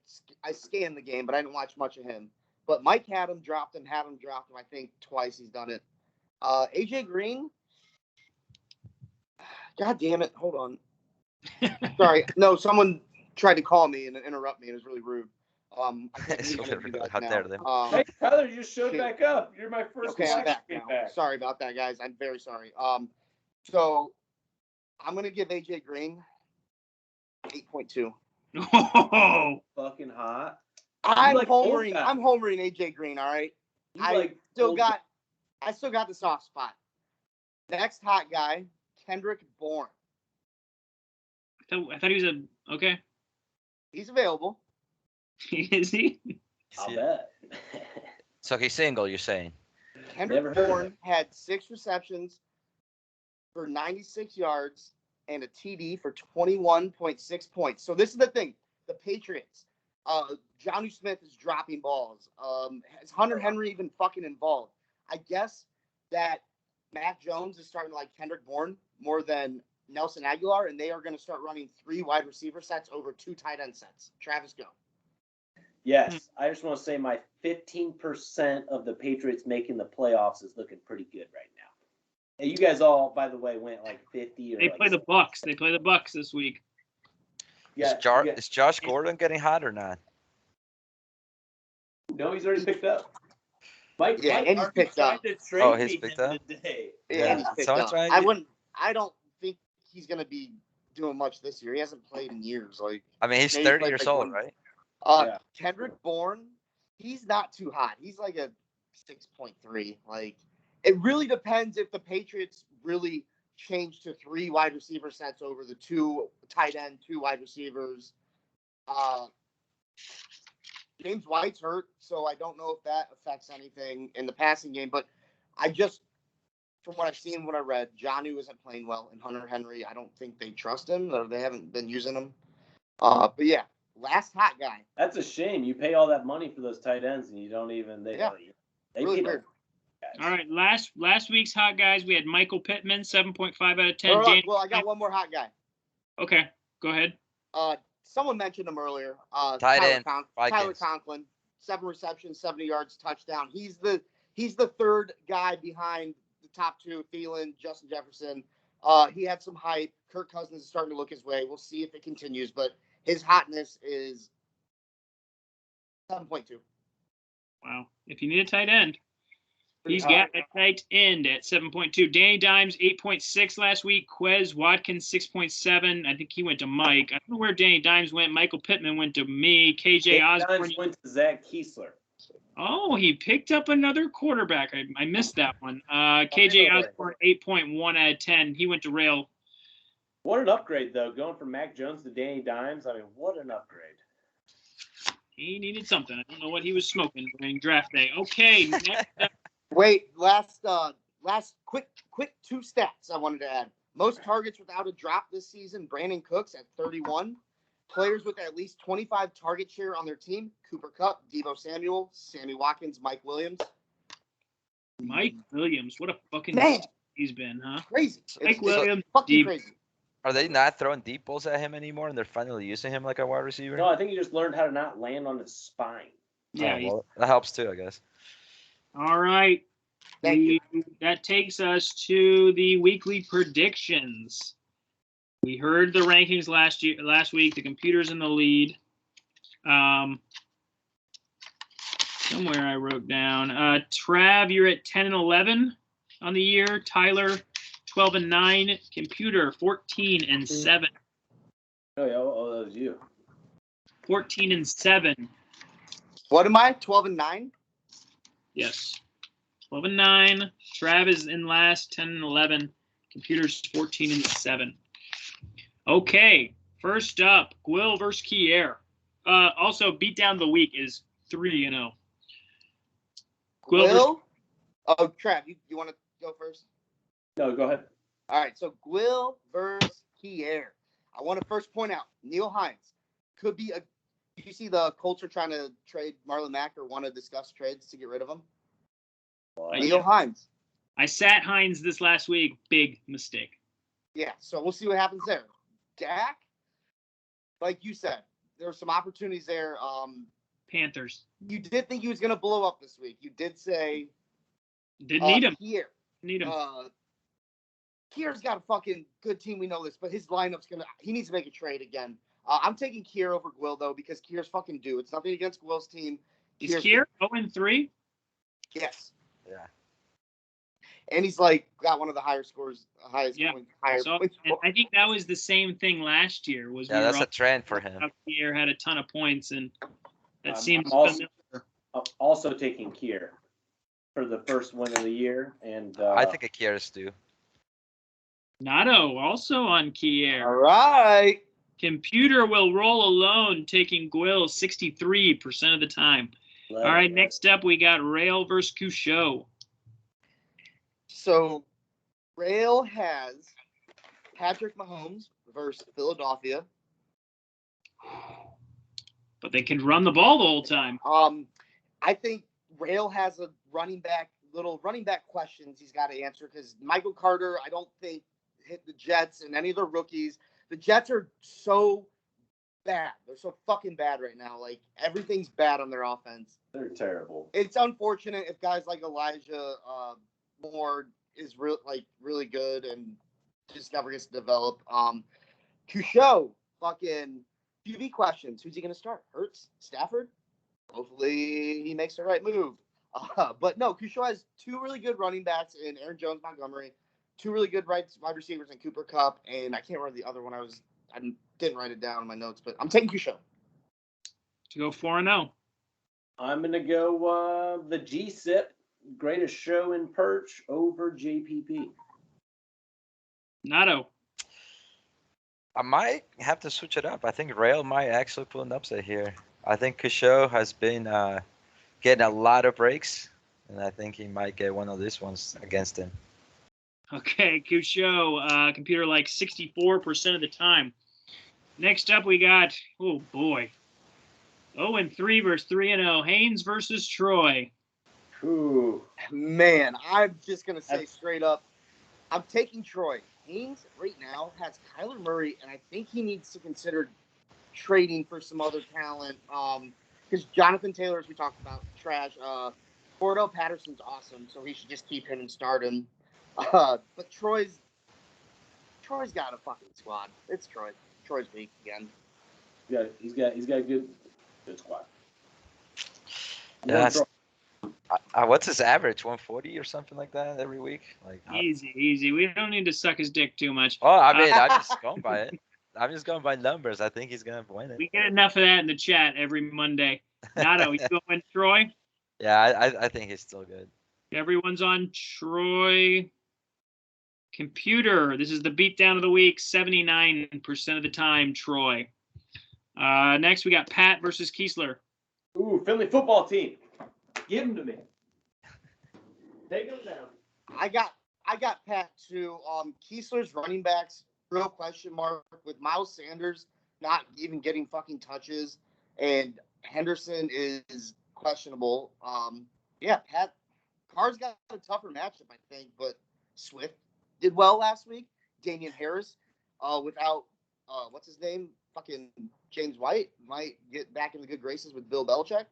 scanned the game, but I didn't watch much of him. But Mike had him, dropped him. I think twice he's done it. AJ Green. God damn it. Hold on. Sorry. No, someone tried to call me and interrupt me. It was really rude. Hey, Tyler, you just showed back up. You're my first. Okay, I'm back now. Sorry about that, guys. I'm very sorry. So I'm gonna give AJ Green 8.2 Oh, fucking hot. I'm homering AJ Green. All right. I still got the soft spot. Next hot guy, Kendrick Bourne. I thought he was okay. He's available. Is he? I'll bet. So he's single, you're saying? Kendrick Bourne had 6 receptions for 96 yards and a TD for 21.6 points. So this is the thing. The Patriots, Johnny Smith is dropping balls. Is Hunter Henry even fucking involved? I guess that Mac Jones is starting to like Kendrick Bourne more than Nelson Aguilar, and they are going to start running 3 wide receiver sets over 2 tight end sets. Travis, go. Yes, I just want to say my 15% of the Patriots making the playoffs is looking pretty good right now. And you guys all, by the way, went like 50. They play the Bucks. They play the Bucks this week. Yeah, is Josh Gordon getting hot or not? No, he's already picked up. Mike, and he's picked up. Oh, he's picked up? Yeah, he's picked up. I don't think he's going to be doing much this year. He hasn't played in years. I mean, he's 30 years old, right? Kendrick Bourne, he's not too hot. He's like a 6.3. It really depends if the Patriots really change to 3 wide receiver sets over the 2 tight end, 2 wide receivers. James White's hurt, so I don't know if that affects anything in the passing game. But From what I've seen, what I read, Jonnu isn't playing well, and Hunter Henry, I don't think they trust him, or they haven't been using him. But yeah, last hot guy. That's a shame. You pay all that money for those tight ends, and you don't even they Really paid weird. All right, last week's hot guys, we had Michael Pittman, 7.5 out of 10. Well, I got one more hot guy. Okay, go ahead. Someone mentioned him earlier. Tight end, Tyler Conklin, 7 receptions, 70 yards, touchdown. He's the third guy behind the top two, Thielen, Justin Jefferson. He had some hype. Kirk Cousins is starting to look his way. We'll see if it continues, but his hotness is 7.2. Wow. If you need a tight end, he's got a tight end at 7.2. Danny Dimes, 8.6 last week. Quez Watkins, 6.7. I think he went to Mike. I don't know where Danny Dimes went. Michael Pittman went to me. KJ Osborne Dimes went to Zach Kiesler. Oh, he picked up another quarterback. I missed that one. KJ Osborne, 8.1 out of 10. He went to Rail. What an upgrade, though, going from Mac Jones to Danny Dimes. I mean, what an upgrade. He needed something. I don't know what he was smoking during draft day. Okay. Next up. Wait, last quick 2 stats I wanted to add. Most targets without a drop this season, Brandon Cooks at 31. Players with at least 25 target share on their team, Cooper Kupp, Deebo Samuel, Sammy Watkins, Mike Williams. Mike Williams, what a fucking Man. He's been, huh? Crazy. Mike Williams, fucking crazy. Are they not throwing deep balls at him anymore, and they're finally using him like a wide receiver? No, I think he just learned how to not land on his spine. Yeah, well, that helps too, I guess. All right. That takes us to the weekly predictions. We heard the rankings last week. The computer's in the lead. Somewhere I wrote down. Trav, you're at 10 and 11 on the year. Tyler, 12 and 9. Computer, 14 and 7. Oh, yeah. Oh, that was you. 14 and 7. What am I? 12 and 9? Yes. 12 and 9. Trav is in last, 10 and 11. Computer's 14 and 7. Okay. First up, Gwil versus Kier. Also, beat down the week is 3 and 0. Gwil? Oh, Trav, you want to go first? No, go ahead. All right, so Gwil versus Kier. I want to first point out, Neil Hines could be a. Did you see the Colts are trying to trade Marlon Mack or want to discuss trades to get rid of him? Neil Hines. I sat Hines this last week. Big mistake. Yeah, so we'll see what happens there. Dak, like you said, there were some opportunities there. Panthers. You did think he was going to blow up this week. You did say. Didn't need him. Kier. Need him. Kier's got a fucking good team. We know this, but his lineup's he needs to make a trade again. I'm taking Kier over Gwil, though, because Kier's fucking due. It's nothing against Gwil's team. Is Kier 0-3? Yes. Yeah. And he's got one of the highest points. And I think that was the same thing last year. That's a trend for him. Kier had a ton of points, and that seems I'm also taking Kier for the first win of the year, and I think a Kier is due. Nato also on Kier. All right. Computer will roll alone, taking Gwil 63% of the time. All right, next up we got Rail versus Couchot. So, Rail has Patrick Mahomes versus Philadelphia. But they can run the ball the whole time. I think Rail has a running back questions he's got to answer because Michael Carter, I don't think, hit the Jets and any of the rookies. The Jets are so bad. They're so fucking bad right now. Like, everything's bad on their offense. They're terrible. It's unfortunate if guys like Elijah Moore is really good and just never gets to develop. Couchot, fucking QB questions. Who's he going to start? Hurts? Stafford? Hopefully he makes the right move. But no, Couchot has 2 really good running backs in Aaron Jones, Montgomery, 2 really good wide receivers in Cooper Kupp, and I can't remember the other one. I didn't write it down in my notes, but I'm taking Couchot. To go 4-0. I'm going to go the G-SIP, greatest show in Perch, over JPP. Nato. I might have to switch it up. I think Rail might actually pull an upset here. I think Couchot has been getting a lot of breaks and I think he might get one of these ones against him. Okay, good show. Computer likes 64% of the time. Next up, we got, oh boy, 0-3 versus 3-0. Haynes versus Troy. Ooh. Man, I'm just gonna say straight up, I'm taking Troy. Haynes right now has Kyler Murray, and I think he needs to consider trading for some other talent. Because Jonathan Taylor, as we talked about, trash. Cordell Patterson's awesome, so he should just keep him and start him. But Troy's got a fucking squad. It's Troy. Troy's weak again. Yeah, he's got a good squad. Yeah. What's his average? 140 or something like that every week? Like Easy. We don't need to suck his dick too much. Oh, I mean, I'm just going by it. I'm just going by numbers. I think he's gonna win it. We get enough of that in the chat every Monday. Nato, you going Troy? Yeah, I think he's still good. Everyone's on Troy. Computer, this is the beatdown of the week. 79% of the time, Troy. Next, we got Pat versus Kiesler. Ooh, Finley football team. Give him to me. Take him down. I got Pat too. Kiesler's running backs, real question mark with Miles Sanders not even getting fucking touches, and Henderson is questionable. Yeah, Pat Carr's got a tougher matchup, I think, but Swift did well last week. Damian Harris, without what's his name, fucking James White, might get back in the good graces with Bill Belichick.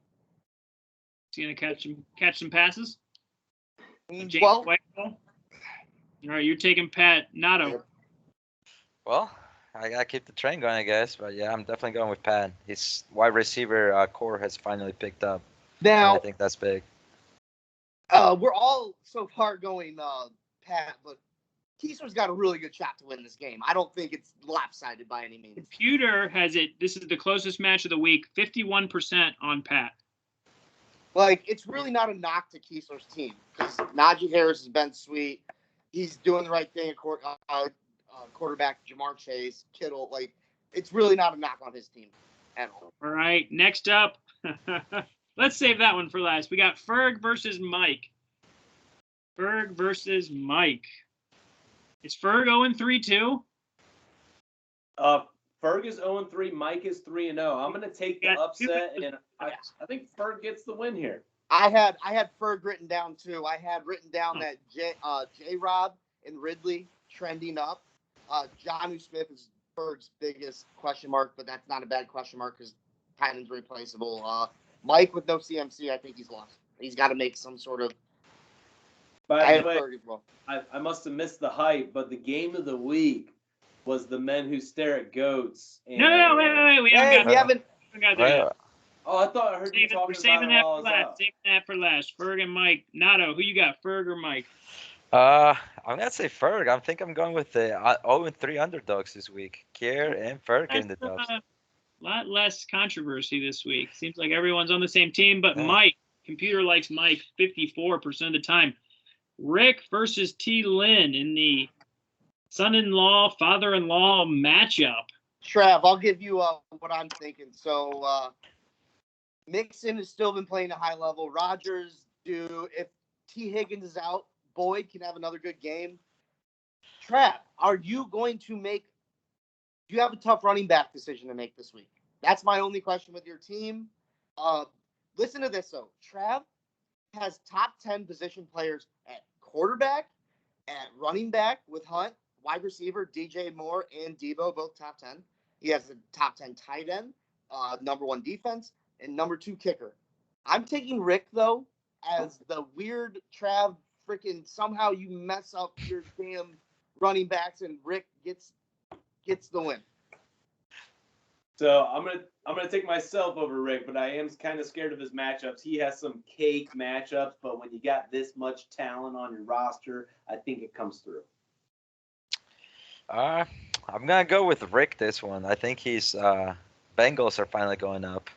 He's gonna catch some passes. James Well, White. All right, you're taking Pat. Nato. Well, I gotta keep the train going, I guess. But yeah, I'm definitely going with Pat. His wide receiver core has finally picked up. now I think that's big. we're all so far going Pat, but Kiesler's got a really good shot to win this game. I don't think it's lopsided by any means. Computer has it. This is the closest match of the week. 51% on Pat. Like, it's really not a knock to Kiesler's team because Najee Harris has been sweet. He's doing the right thing. Quarterback Jamar Chase, Kittle. Like, it's really not a knock on his team at all. All right, next up. Let's save that one for last. We got Ferg versus Mike. Ferg versus Mike. Is Ferg 0-3 too? Ferg is 0-3. Mike is 3-0. I'm going to take the upset, and I think Ferg gets the win here. I had Ferg written down too. I had written down that J-Rob and Ridley trending up. Jonnu Smith is Ferg's biggest question mark, but that's not a bad question mark because Titans replaceable. Mike with no CMC, I think he's lost. He's got to make some sort of. By the way, I must have missed the hype, but the game of the week was the men who stare at goats. And No, wait. We haven't got there yet. Oh, I heard you talking We're saving about that for last. Saving that for last. Ferg and Mike. Nato, who you got, Ferg or Mike? I'm gonna say Ferg. I think I'm going with the 0-3 underdogs this week. Kier and Ferg in the dubs. A lot less controversy this week. Seems like everyone's on the same team, but Yeah. Mike, computer likes Mike 54% of the time. Rick versus T. Lynn in the son-in-law, father-in-law matchup. Trav, I'll give you what I'm thinking. So Mixon has still been playing a high level. Rodgers, if T. Higgins is out, Boyd can have another good game. Trav, are you going to do you have a tough running back decision to make this week? That's my only question with your team. Listen to this, though. Trav has top 10 position players at quarterback, at running back with Hunt, wide receiver, DJ Moore, and Debo, both top 10. He has a top 10 tight end, number 1 defense, and number 2 kicker. I'm taking Rick, though, as the weird Trav freaking somehow you mess up your damn running backs and Rick gets the win. So I'm gonna take myself over Rick, but I am kind of scared of his matchups. He has some cake matchups, but when you got this much talent on your roster, I think it comes through. I'm gonna go with Rick this one. I think his Bengals are finally going up,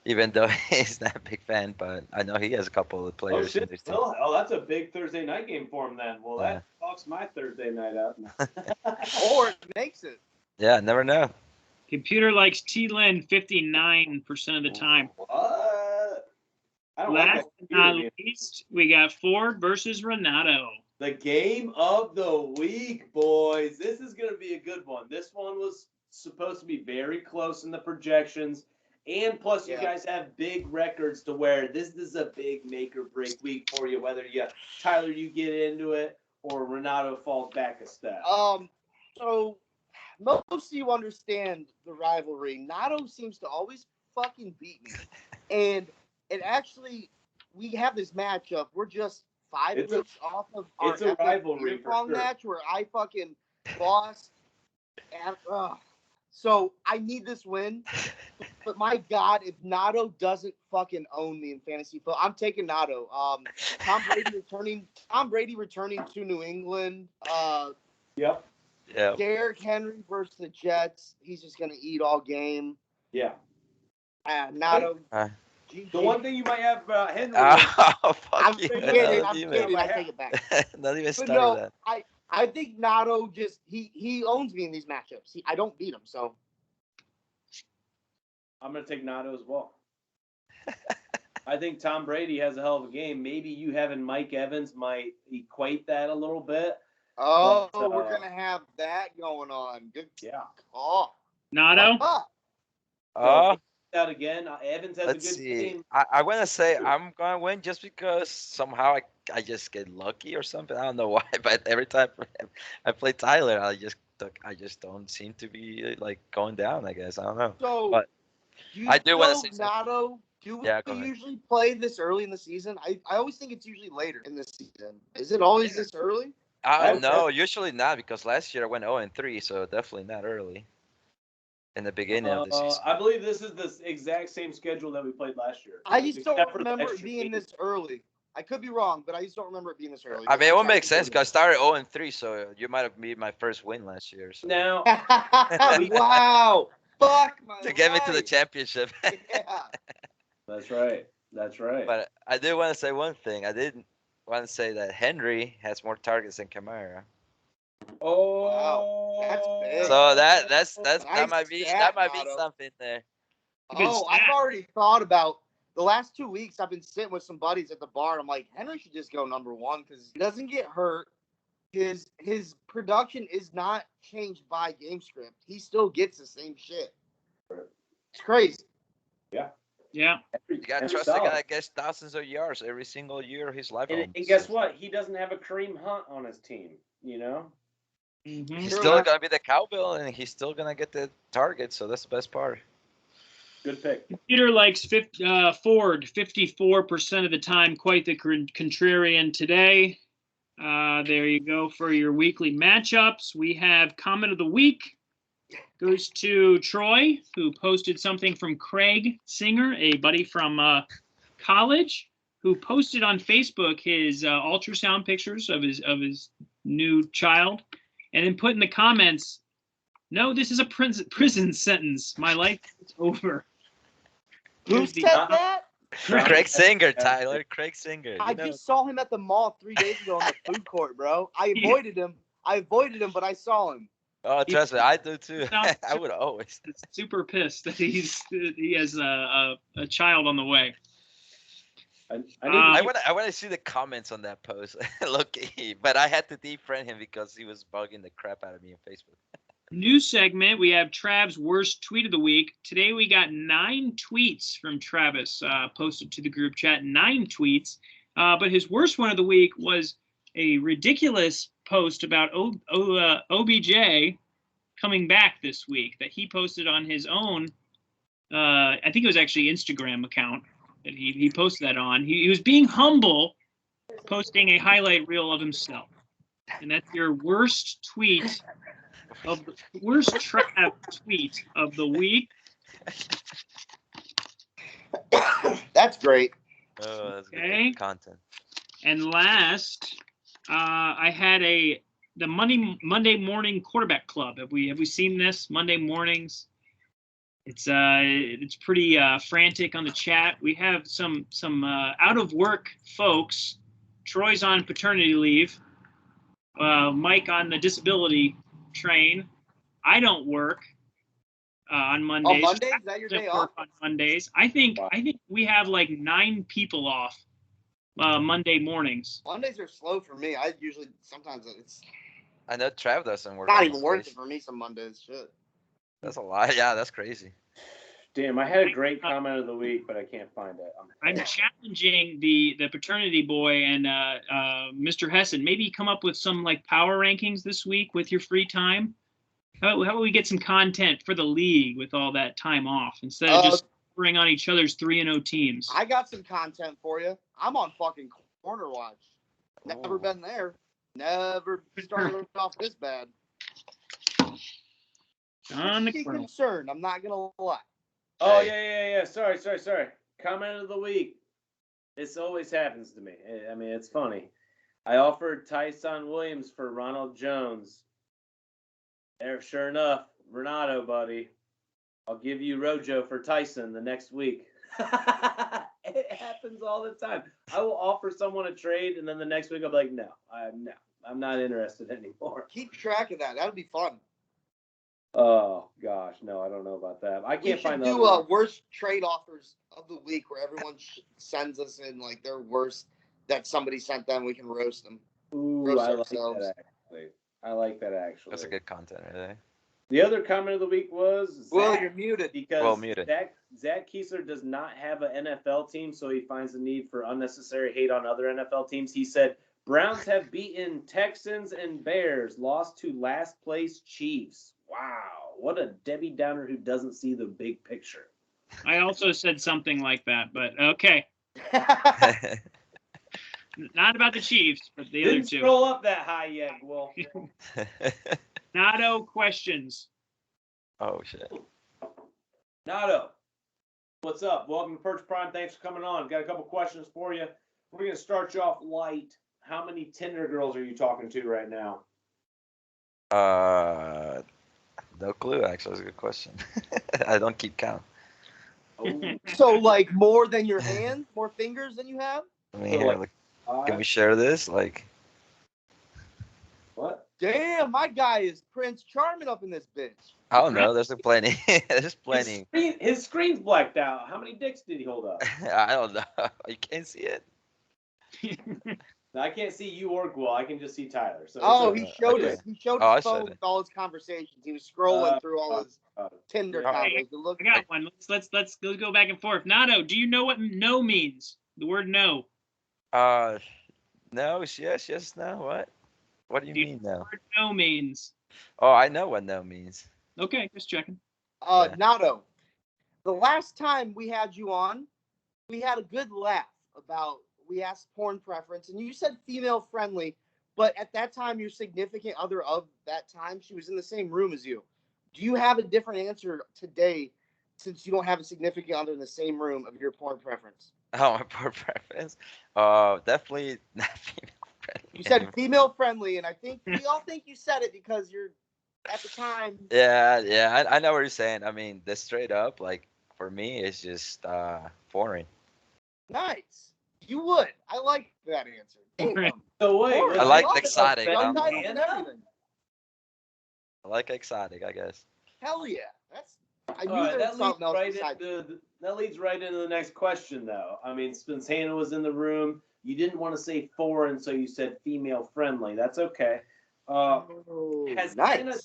even though he's not a big fan. But I know he has a couple of players in this team. Oh, that's a big Thursday night game for him then. Well, that talks my Thursday night out. Or it makes it. Yeah, never know. Computer likes T. Lynn 59% of the time. What? I don't like Last that but computer not game. least, we got Ford versus Renato. The game of the week, boys. This is going to be a good one. This one was supposed to be very close in the projections. And plus, you Yeah. guys have big records to where this is a big make or break week for you, whether Tyler, you get into it or Renato falls back a step. So most of you understand the rivalry. Nato seems to always fucking beat me. And it actually, we have this matchup. We're just 5 It's a- weeks off of our it's a epic rivalry beer for pong sure. match where I fucking lost. And, so I need this win. But my God, if Nato doesn't fucking own me in fantasy football, I'm taking Nato. Tom Brady returning to New England. Yep. Yeah. Derrick Henry versus the Jets. He's just gonna eat all game. Yeah. Nato. The one thing you might have about Henry. Oh, fuck I'm you. kidding. Not I'm even, kidding. I take it back. not even But start no, that. I think Nato just he owns me in these matchups. I don't beat him, so I'm going to take Nato as well. I think Tom Brady has a hell of a game. Maybe you having Mike Evans might equate that a little bit. we're But, gonna have that going on. Good Yeah. call. Nato? Oh, Out again. Evans has let's a good see. game. I want to say I'm going to win just because somehow I just get lucky or something. I don't know why, but every time I play Tyler, I just don't seem to be like going down, I guess. I don't know. So But I do wanna say something. Nato. Do we Yeah, go ahead. usually play this early in the season? I always think it's usually later in the season. Is it always this early? No, usually not because last year I went 0-3, so definitely not early. In the beginning of the season. I believe this is the exact same schedule that we played last year. I just Except don't for the remember it extra being game. this early. I could be wrong, but I just don't remember it being this early. I mean, it would make sense because I started 0-3, so you might have been my first win last year. So. Now, Wow. Fuck my To get me to the life. championship. Yeah. that's right. That's right. But I did want to say one thing. I did want to say that Henry has more targets than Kamara. Oh, Wow, that's big. So that Nice might be stat, that might be Otto. something there. Oh, I've already thought about the last 2 weeks. I've been sitting with some buddies at the bar. And I'm like, Henry should just go number one because he doesn't get hurt. His production is not changed by game script. He still gets the same shit. It's crazy. Yeah. Yeah. You gotta trust the guy that gets thousands of yards every single year of his life. And guess what? He doesn't have a Kareem Hunt on his team. You know. Mm-hmm. He's still gonna be the cowbell, and he's still gonna get the target. So that's the best part. Good pick. Peter likes Ford 54% of the time. Quite the contrarian today. There you go for your weekly matchups. We have comment of the week. Goes to Troy, who posted something from Craig Singer, a buddy from college, who posted on Facebook his ultrasound pictures of his new child, and then put in the comments, "No, this is a prison sentence. My life is over." Who said that? Craig Singer, Tyler. Craig Singer. I just saw him at the mall 3 days ago in the food court, bro. I avoided him, but I saw him. Oh, trust me, I do too. Sounds I would always. super pissed that he has a child on the way. I want to see the comments on that post. Look, but I had to defriend him because he was bugging the crap out of me on Facebook. New segment. We have Trav's worst tweet of the week. Today we got 9 tweets from Travis posted to the group chat. 9 tweets. But his worst one of the week was a ridiculous post about OBJ coming back this week that he posted on his own. I think it was actually Instagram account that he posted that on. He was being humble, posting a highlight reel of himself. And that's your worst tweet of the worst Trav tweet of the week. That's great. Oh, that's Okay. good content. And last, I had the Monday morning quarterback club. Have we seen this Monday mornings? It's pretty frantic on the chat. We have some out of work folks. Troy's on paternity leave. Mike on the disability train. I don't work. on Mondays. On Mondays? Is that your Doesn't day work off? on Mondays. I think we have like 9 people off Monday mornings. Mondays are slow for me. Sometimes it's I know Trav doesn't work. not on even worth Mondays. it for me some Mondays. Shit. That's a lot. Yeah, that's crazy. Damn, I had a great comment of the week, but I can't find it. I'm challenging the paternity boy and Mr. Hessen. Maybe come up with some like power rankings this week with your free time. How about we get some content for the league with all that time off instead of just bring on each other's 3-0 teams? I got some content for you. I'm on fucking Corner Watch. Never Ooh. been there. Never started off this bad. On the Pretty corner. concerned. I'm not gonna lie. Oh, yeah. Sorry. Comment of the week. This always happens to me. I mean, it's funny. I offered Tyson Williams for Ronald Jones. There, sure enough, Renato, buddy. I'll give you Rojo for Tyson the next week. It happens all the time. I will offer someone a trade, and then the next week I'm like, no, I'm not interested anymore. Keep track of that. That'll be fun. Oh gosh, no, I don't know about that. I We can't should find the do other one. worst trade offers of the week where everyone sends us in like their worst that somebody sent them. We can roast them. Ooh, roast I like ourselves. that actually. I like that actually. That's a good content right there. The other comment of the week was Well, Zach, you're muted. because muted. Zach Kiesler does not have an NFL team, so he finds the need for unnecessary hate on other NFL teams. He said, Browns have beaten Texans and Bears, lost to last place Chiefs. Wow, what a Debbie Downer who doesn't see the big picture. I also said something like that, but okay. Not about the Chiefs, but the Didn't other two. scroll up that high yet, Will. Nato questions. Oh shit. Nato, what's up? Welcome to Perch Prime. Thanks for coming on. Got a couple questions for you. We're going to start you off light. How many Tinder girls are you talking to right now? No clue. Actually, that's a good question. I don't keep count. Oh, So, like, more than your hands? More fingers than you have? I mean, So, here, like, look, can we share this? Like, what? Damn, my guy is Prince Charming up in this bitch. I don't know. There's plenty. There's plenty. His screen's blacked out. How many dicks did he hold up? I don't know. You can't see it. Now, I can't see you or Will. I can just see Tyler. So He showed okay. us. He showed Oh, I his said phone it. with all his conversations. He was scrolling through all his Tinder Okay. combos. I got one. Let's go back and forth. Nato, do you know what no means? The word no. No. Yes. No. What? What do you mean The no? word no means. Oh, I know what no means. Okay, just checking. Yeah. Nato, the last time we had you on, we had a good laugh about, we asked porn preference, and you said female friendly, but at that time, your significant other of that time, she was in the same room as you. Do you have a different answer today since you don't have a significant other in the same room of your porn preference? Oh, my poor preference. Definitely not female friendly. You said female friendly, and I think we all think you said it because you're at the time. Yeah. I know what you're saying. I mean, the straight up, like, for me, it's just foreign. Nice. You would. I like that answer. Damn. So wait, Porn. I like love it. exotic. Subtitles and everything. I like exotic, I guess. Hell yeah. I knew All right, there that was leads something else right besides. that leads right into the next question, though. I mean, since Hannah was in the room, you didn't want to say foreign, so you said female friendly. That's okay. Has Nice.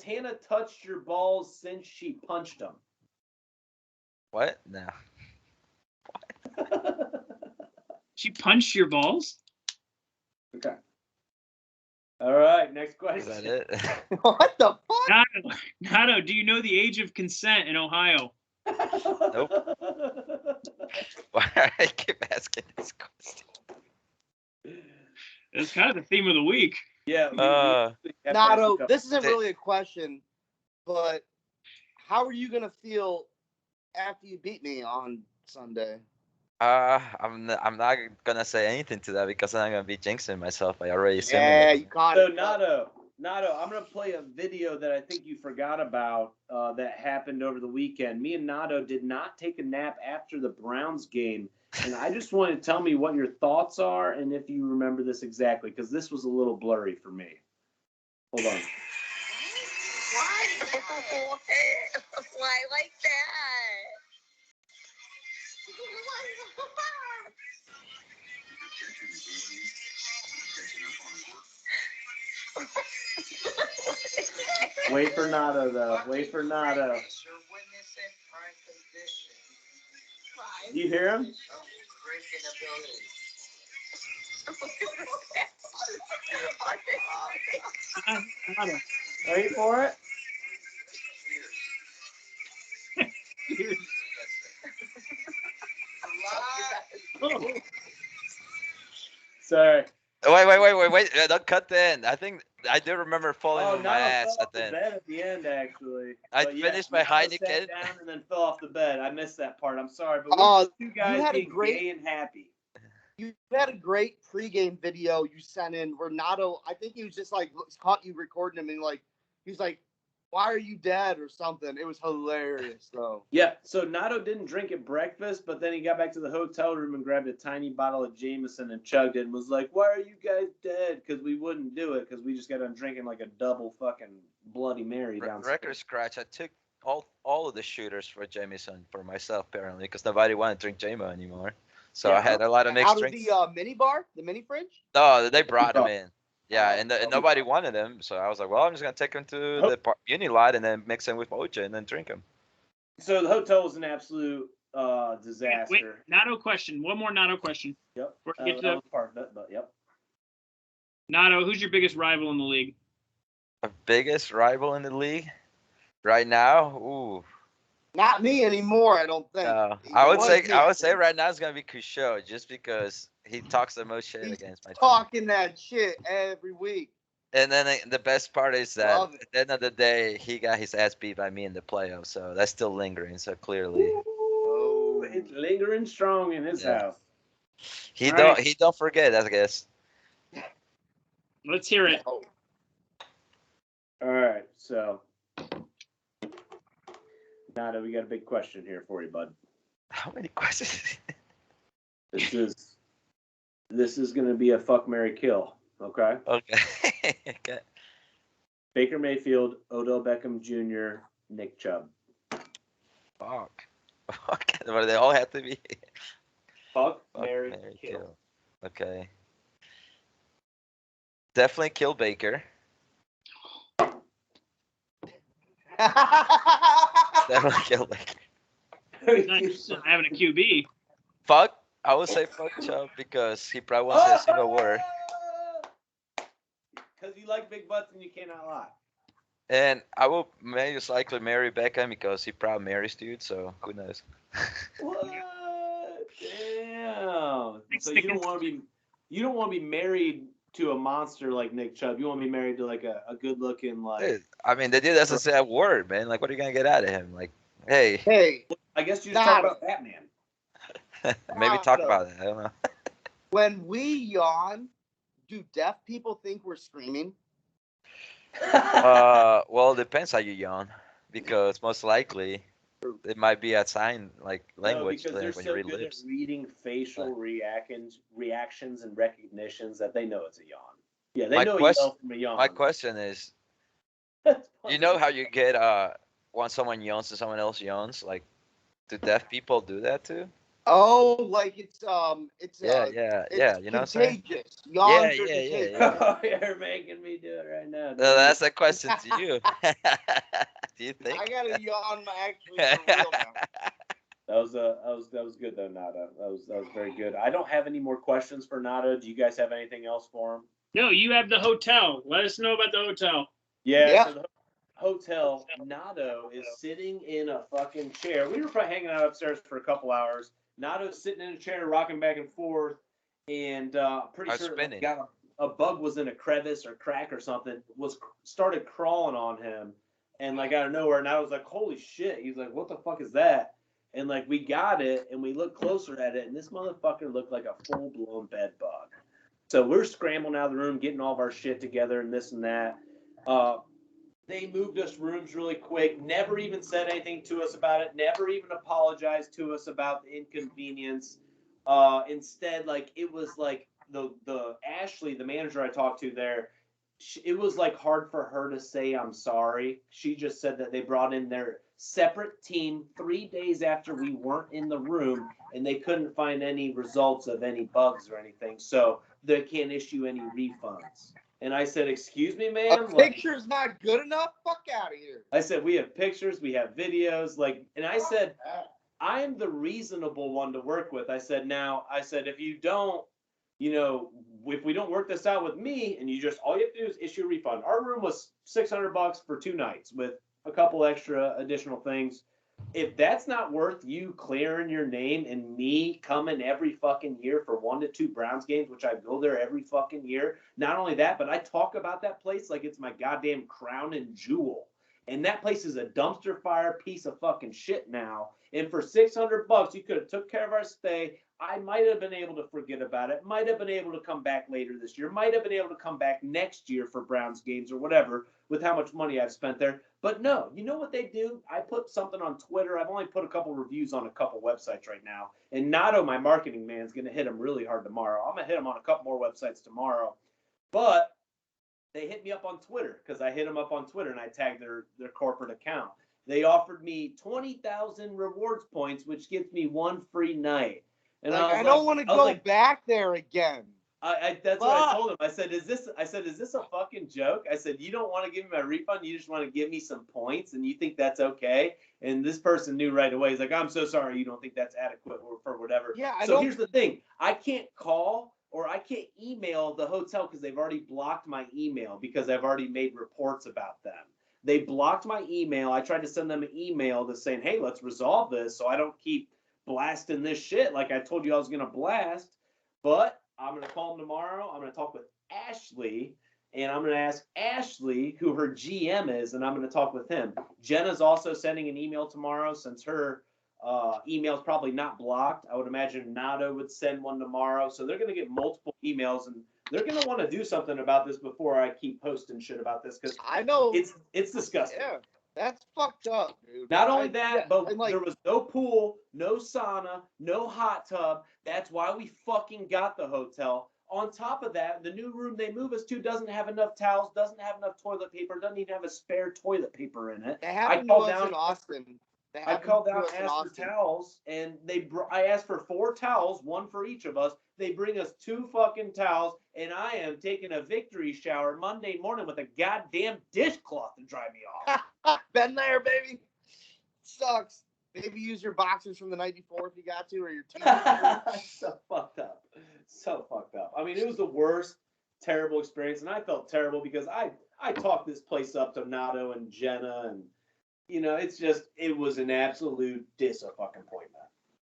Hannah touched your balls since she punched them? What? No. She punched your balls? Okay. All right, next question. Is that it? What the fuck? Nato, do you know the age of consent in Ohio? Nope. Why do I keep asking this question? It's kind of the theme of the week. Yeah. Nato, this isn't really a question, but how are you going to feel after you beat me on Sunday? I'm not gonna say anything to that because I'm gonna be jinxing myself. I already assumed Yeah, it. you caught So it. Nato, I'm gonna play a video that I think you forgot about that happened over the weekend. Me and Nato did not take a nap after the Browns game, and I just want to tell me what your thoughts are and if you remember this exactly, because this was a little blurry for me. Hold on. Why? Why like that? Wait for Nato, though. Wait for Nato. Do you hear him? Wait for it. Sorry. Wait. Don't cut the end. I think I do remember falling on my Nato ass fell at off the the end. bed at the end, actually. I But finished my Nato Heineken. sat down and then fell off the bed. I missed that part. I'm sorry, but we two guys had a being great- gay and happy. You had a great pregame video you sent in where Nato, I think he was just like caught you recording him and like he's like, "Why are you dead?" or something. It was hilarious though. Yeah, so Nato didn't drink at breakfast, but then he got back to the hotel room and grabbed a tiny bottle of Jameson and chugged it and was like, "Why are you guys dead?" Because we wouldn't do it because we just got on drinking like a double fucking Bloody Mary downstairs. Record scratch. I took all of the shooters for Jameson for myself apparently because nobody wanted to drink JMO anymore. So Yeah, I had a lot of mixed Out of drinks. the mini bar, the mini fridge. No, they brought them Oh. in. Yeah, and nobody wanted them, so I was like, well, I'm just gonna take them to the Unilot and then mix them with OJ and then drink them. So the hotel was an absolute disaster. Wait, Nato question. One more Nato question. Yep. Before we get to That was part of it, but yep. Nato, who's your biggest rival in the league? Our biggest rival in the league right now? Ooh. Not me anymore, I don't think. I would was say me. right now it's gonna be Cruchot just because he talks the most shit He's against my team. talking that shit every week. And then the best part is that Love at it. the end of the day, he got his ass beat by me in the playoffs, so that's still lingering. So clearly, Ooh, it's lingering strong in his house. he All don't right. he don't forget, I guess. Let's hear it. Oh. All right, so Nato, we got a big question here for you, bud. How many questions? This is going to be a fuck, marry, kill. Okay. Okay. Okay. Baker Mayfield, Odell Beckham Jr., Nick Chubb. Fuck. Fuck. But they all have to be. Fuck, Fuck, marry, marry, kill. Okay. Definitely kill Baker. Definitely kill Baker. Nice. Having a QB. Fuck. I would say fuck Chubb because he probably won't say a single word. Because you like big butts and you cannot lie. And I will most likely marry Beckham because he probably marries dude, so who knows? What? Damn. So you don't want to be married to a monster like Nick Chubb. You want to be married to like a good looking like. Dude, I mean, the dude doesn't say a word, man. Like, what are you gonna get out of him? Like, hey, Hey, I guess you just talk about Batman. maybe talk about it. I don't know. when we yawn, do deaf people think we're screaming? Well, it depends how you yawn, because most likely it might be a sign like language because thing they're when so you read good lips. at reading facial reactions and recognitions that they know it's a yawn. Yeah, they know a yell from a yawn. My question is, you know how you get when someone yawns and someone else yawns? Like, do deaf people do that too? Oh, like it's Yeah, you know what I'm saying? contagious. Yawns are Yeah. contagious. Oh, you're making me do it right now. That's a question to you. Do you think? I gotta yawn actually for real now. That was good though, Nada. That was very good. I don't have any more questions for Nada. Do you guys have anything else for him? No, you have the hotel. Let us know about the hotel. Yeah. So the hotel, Nado is sitting in a fucking chair. We were probably hanging out upstairs for a couple hours. Nado's sitting in a chair, rocking back and forth, and pretty sure a bug was in a crevice or crack or something. Started crawling on him, and like out of nowhere, and I was like, "Holy shit!" He's like, "What the fuck is that?" And like we got it, and we looked closer at it, and this motherfucker looked like a full blown bed bug. So we're scrambling out of the room, getting all of our shit together, and this and that. They moved us rooms really quick, never even said anything to us about it, never even apologized to us about the inconvenience. Instead, like it was like the Ashley, the manager I talked to there, it was like hard for her to say I'm sorry. She just said that they brought in their separate team 3 days after we weren't in the room, and they couldn't find any results of any bugs or anything, so they can't issue any refunds. And I said, excuse me, A ma'am? picture's not good enough? Fuck out of here. I said, we have pictures, we have videos, and I said, I am the reasonable one to work with. I said, if you don't, if we don't work this out with me, and all you have to do is issue a refund. Our room was $600 for 2 nights with a couple extra additional things. If that's not worth you clearing your name and me coming every fucking year for 1 to 2 Browns games, which I go there every fucking year. Not only that, but I talk about that place like it's my goddamn crown and jewel. And that place is a dumpster fire piece of fucking shit now. And for $600, you could have took care of our stay. I might have been able to forget about it. Might have been able to come back later this year. Might have been able to come back next year for Browns games or whatever with how much money I've spent there. But no, you know what they do? I put something on Twitter. I've only put a couple reviews on a couple websites right now. And Nato, my marketing man, is going to hit him really hard tomorrow. I'm going to hit him on a couple more websites tomorrow. But they hit me up on Twitter because I hit them up on Twitter and I tagged their corporate account. They offered me 20,000 rewards points, which gets me 1 free night. And I don't want to go back there again. That's what I told him. I said, is this a fucking joke? I said, you don't want to give me my refund. You just want to give me some points and you think that's okay. And this person knew right away. He's like, I'm so sorry. You don't think that's adequate for whatever. Yeah. Here's the thing. I can't call or I can't email the hotel because they've already blocked my email because I've already made reports about them. They blocked my email. I tried to send them an email to saying, hey, let's resolve this so I don't keep blasting this shit like I told you I was going to blast. But I'm going to call them tomorrow. I'm going to talk with Ashley, and I'm going to ask Ashley who her GM is, and I'm going to talk with him. Jenna's also sending an email tomorrow since her email is probably not blocked. I would imagine Nato would send one tomorrow. So they're going to get multiple emails, and they're going to want to do something about this before I keep posting shit about this because I know it's disgusting. Yeah, that's fucked up, dude. Not only that, but there was no pool, no sauna, no hot tub. That's why we fucking got the hotel. On top of that, the new room they move us to doesn't have enough towels, doesn't have enough toilet paper, doesn't even have a spare toilet paper in it. They happened to us in Austin. I called down, asked for towels, and I asked for 4 towels, 1 for each of us. They bring us 2 fucking towels, and I am taking a victory shower Monday morning with a goddamn dishcloth to dry me off. Been there, baby. Sucks. Maybe use your boxers from the night before if you got to, or your t-shirt. So fucked up. So fucked up. I mean, it was the worst, terrible experience, and I felt terrible because I talked this place up to Nato and Jenna, and it was an absolute disappointment.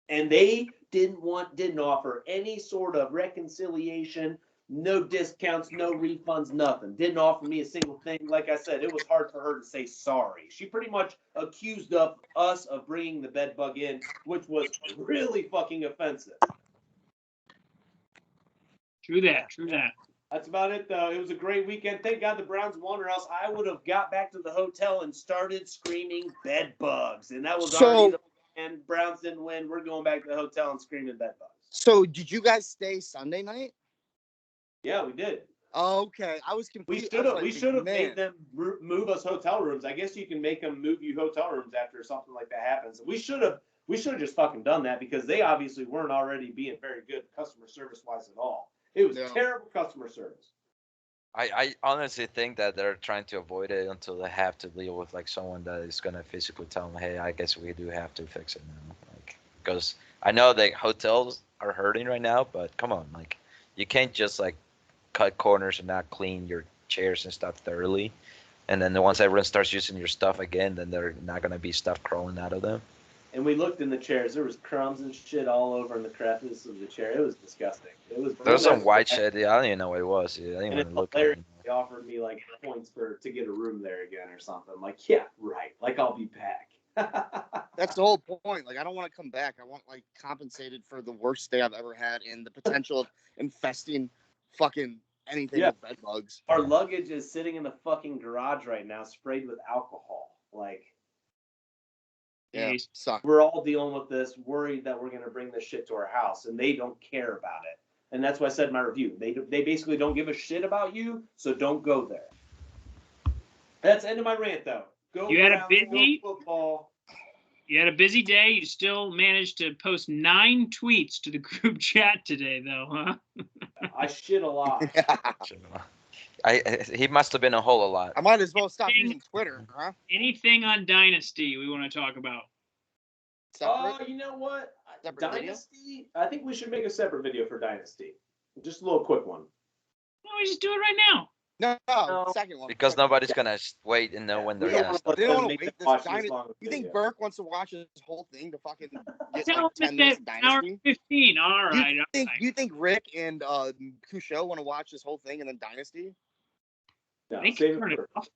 And they didn't offer any sort of reconciliation, no discounts, no refunds, nothing. Didn't offer me a single thing. Like I said, it was hard for her to say sorry. She pretty much accused us of bringing the bed bug in, which was really fucking offensive. True that. That's about it, though. It was a great weekend. Thank God the Browns won, or else I would have got back to the hotel and started screaming bed bugs. And that was already the plan. Browns didn't win. We're going back to the hotel and screaming bed bugs. So did you guys stay Sunday night? Yeah, we did. Oh, okay. I was confused. We should have made them move us hotel rooms. I guess you can make them move you hotel rooms after something like that happens. We should have just fucking done that because they obviously weren't already being very good customer service wise at all. It was terrible customer service. I honestly think that they're trying to avoid it until they have to deal with like someone that is gonna physically tell them, hey, I guess we do have to fix it now. Like, because I know that hotels are hurting right now, but come on, like, you can't just like cut corners and not clean your chairs and stuff thoroughly. And then once everyone starts using your stuff again, then they're not gonna be stuff crawling out of them. And we looked in the chairs. There was crumbs and shit all over in the crevices of the chair. It was disgusting. There was some white shit. I don't even know what it was. I didn't even look at it. They offered me like points to get a room there again or something. I'm like, yeah, right. Like I'll be back. That's the whole point. Like I don't want to come back. I want like compensated for the worst day I've ever had and the potential of infesting fucking anything with bed bugs. Our luggage is sitting in the fucking garage right now, sprayed with alcohol. Like. Yeah, suck. We're all dealing with this, worried that we're going to bring this shit to our house, and they don't care about it. And that's what I said in my review. They basically don't give a shit about you, so don't go there. That's the end of my rant, though. Go You had a Browns, busy- go football. You had a busy day. You still managed to post 9 tweets to the group chat today, though, huh? I shit a lot. He must have been a whole a lot. I might as well stop using Twitter, huh? Anything on Dynasty we want to talk about? Separate? Oh, you know what? Separate video? Dynasty? I think we should make a separate video for Dynasty. Just a little quick one. Why don't we just do it right now? No, second one. Because second one. nobody's gonna wait and know when they're We gonna don't start. They don't wanna make wait them this watch Dynasty- long You think video. Burke wants to watch this whole thing to fucking get Tell like him 10 minutes of it's an hour Dynasty? 15. All right. You think Rick and Couchot want to watch this whole thing and then Dynasty? No, They save can turn it it for off.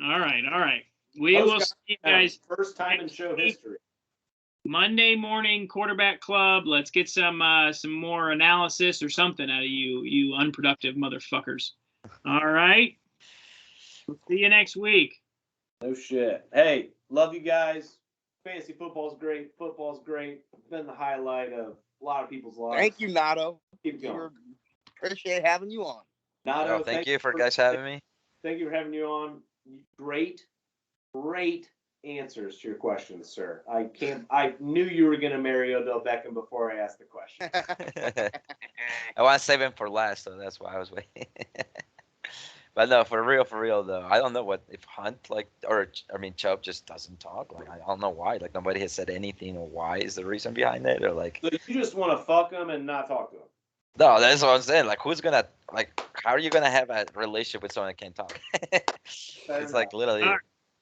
All right. All right. We Those will guys- see you guys first time in show history. Monday morning quarterback club. Let's get some more analysis or something out of you unproductive motherfuckers. All right. We'll see you next week. No shit. Hey, love you guys. Fantasy football's great. Football's great. It's been the highlight of a lot of people's lives. Thank you, Nato. Keep going. Appreciate having you on. Nato, Oh, thank you for guys having me. Thank you for having you on. Great answers to your questions, sir. I knew you were gonna marry Odell Beckham before I asked the question. I want to save him for last, so that's why I was waiting. But no, for real though. I don't know what if Hunt Chubb just doesn't talk. Like I don't know why. Like nobody has said anything or why is the reason behind it or like. So you just want to fuck him and not talk to him. No, that's what I'm saying. Like who's gonna how are you gonna have a relationship with someone that can't talk? It's like literally. All right.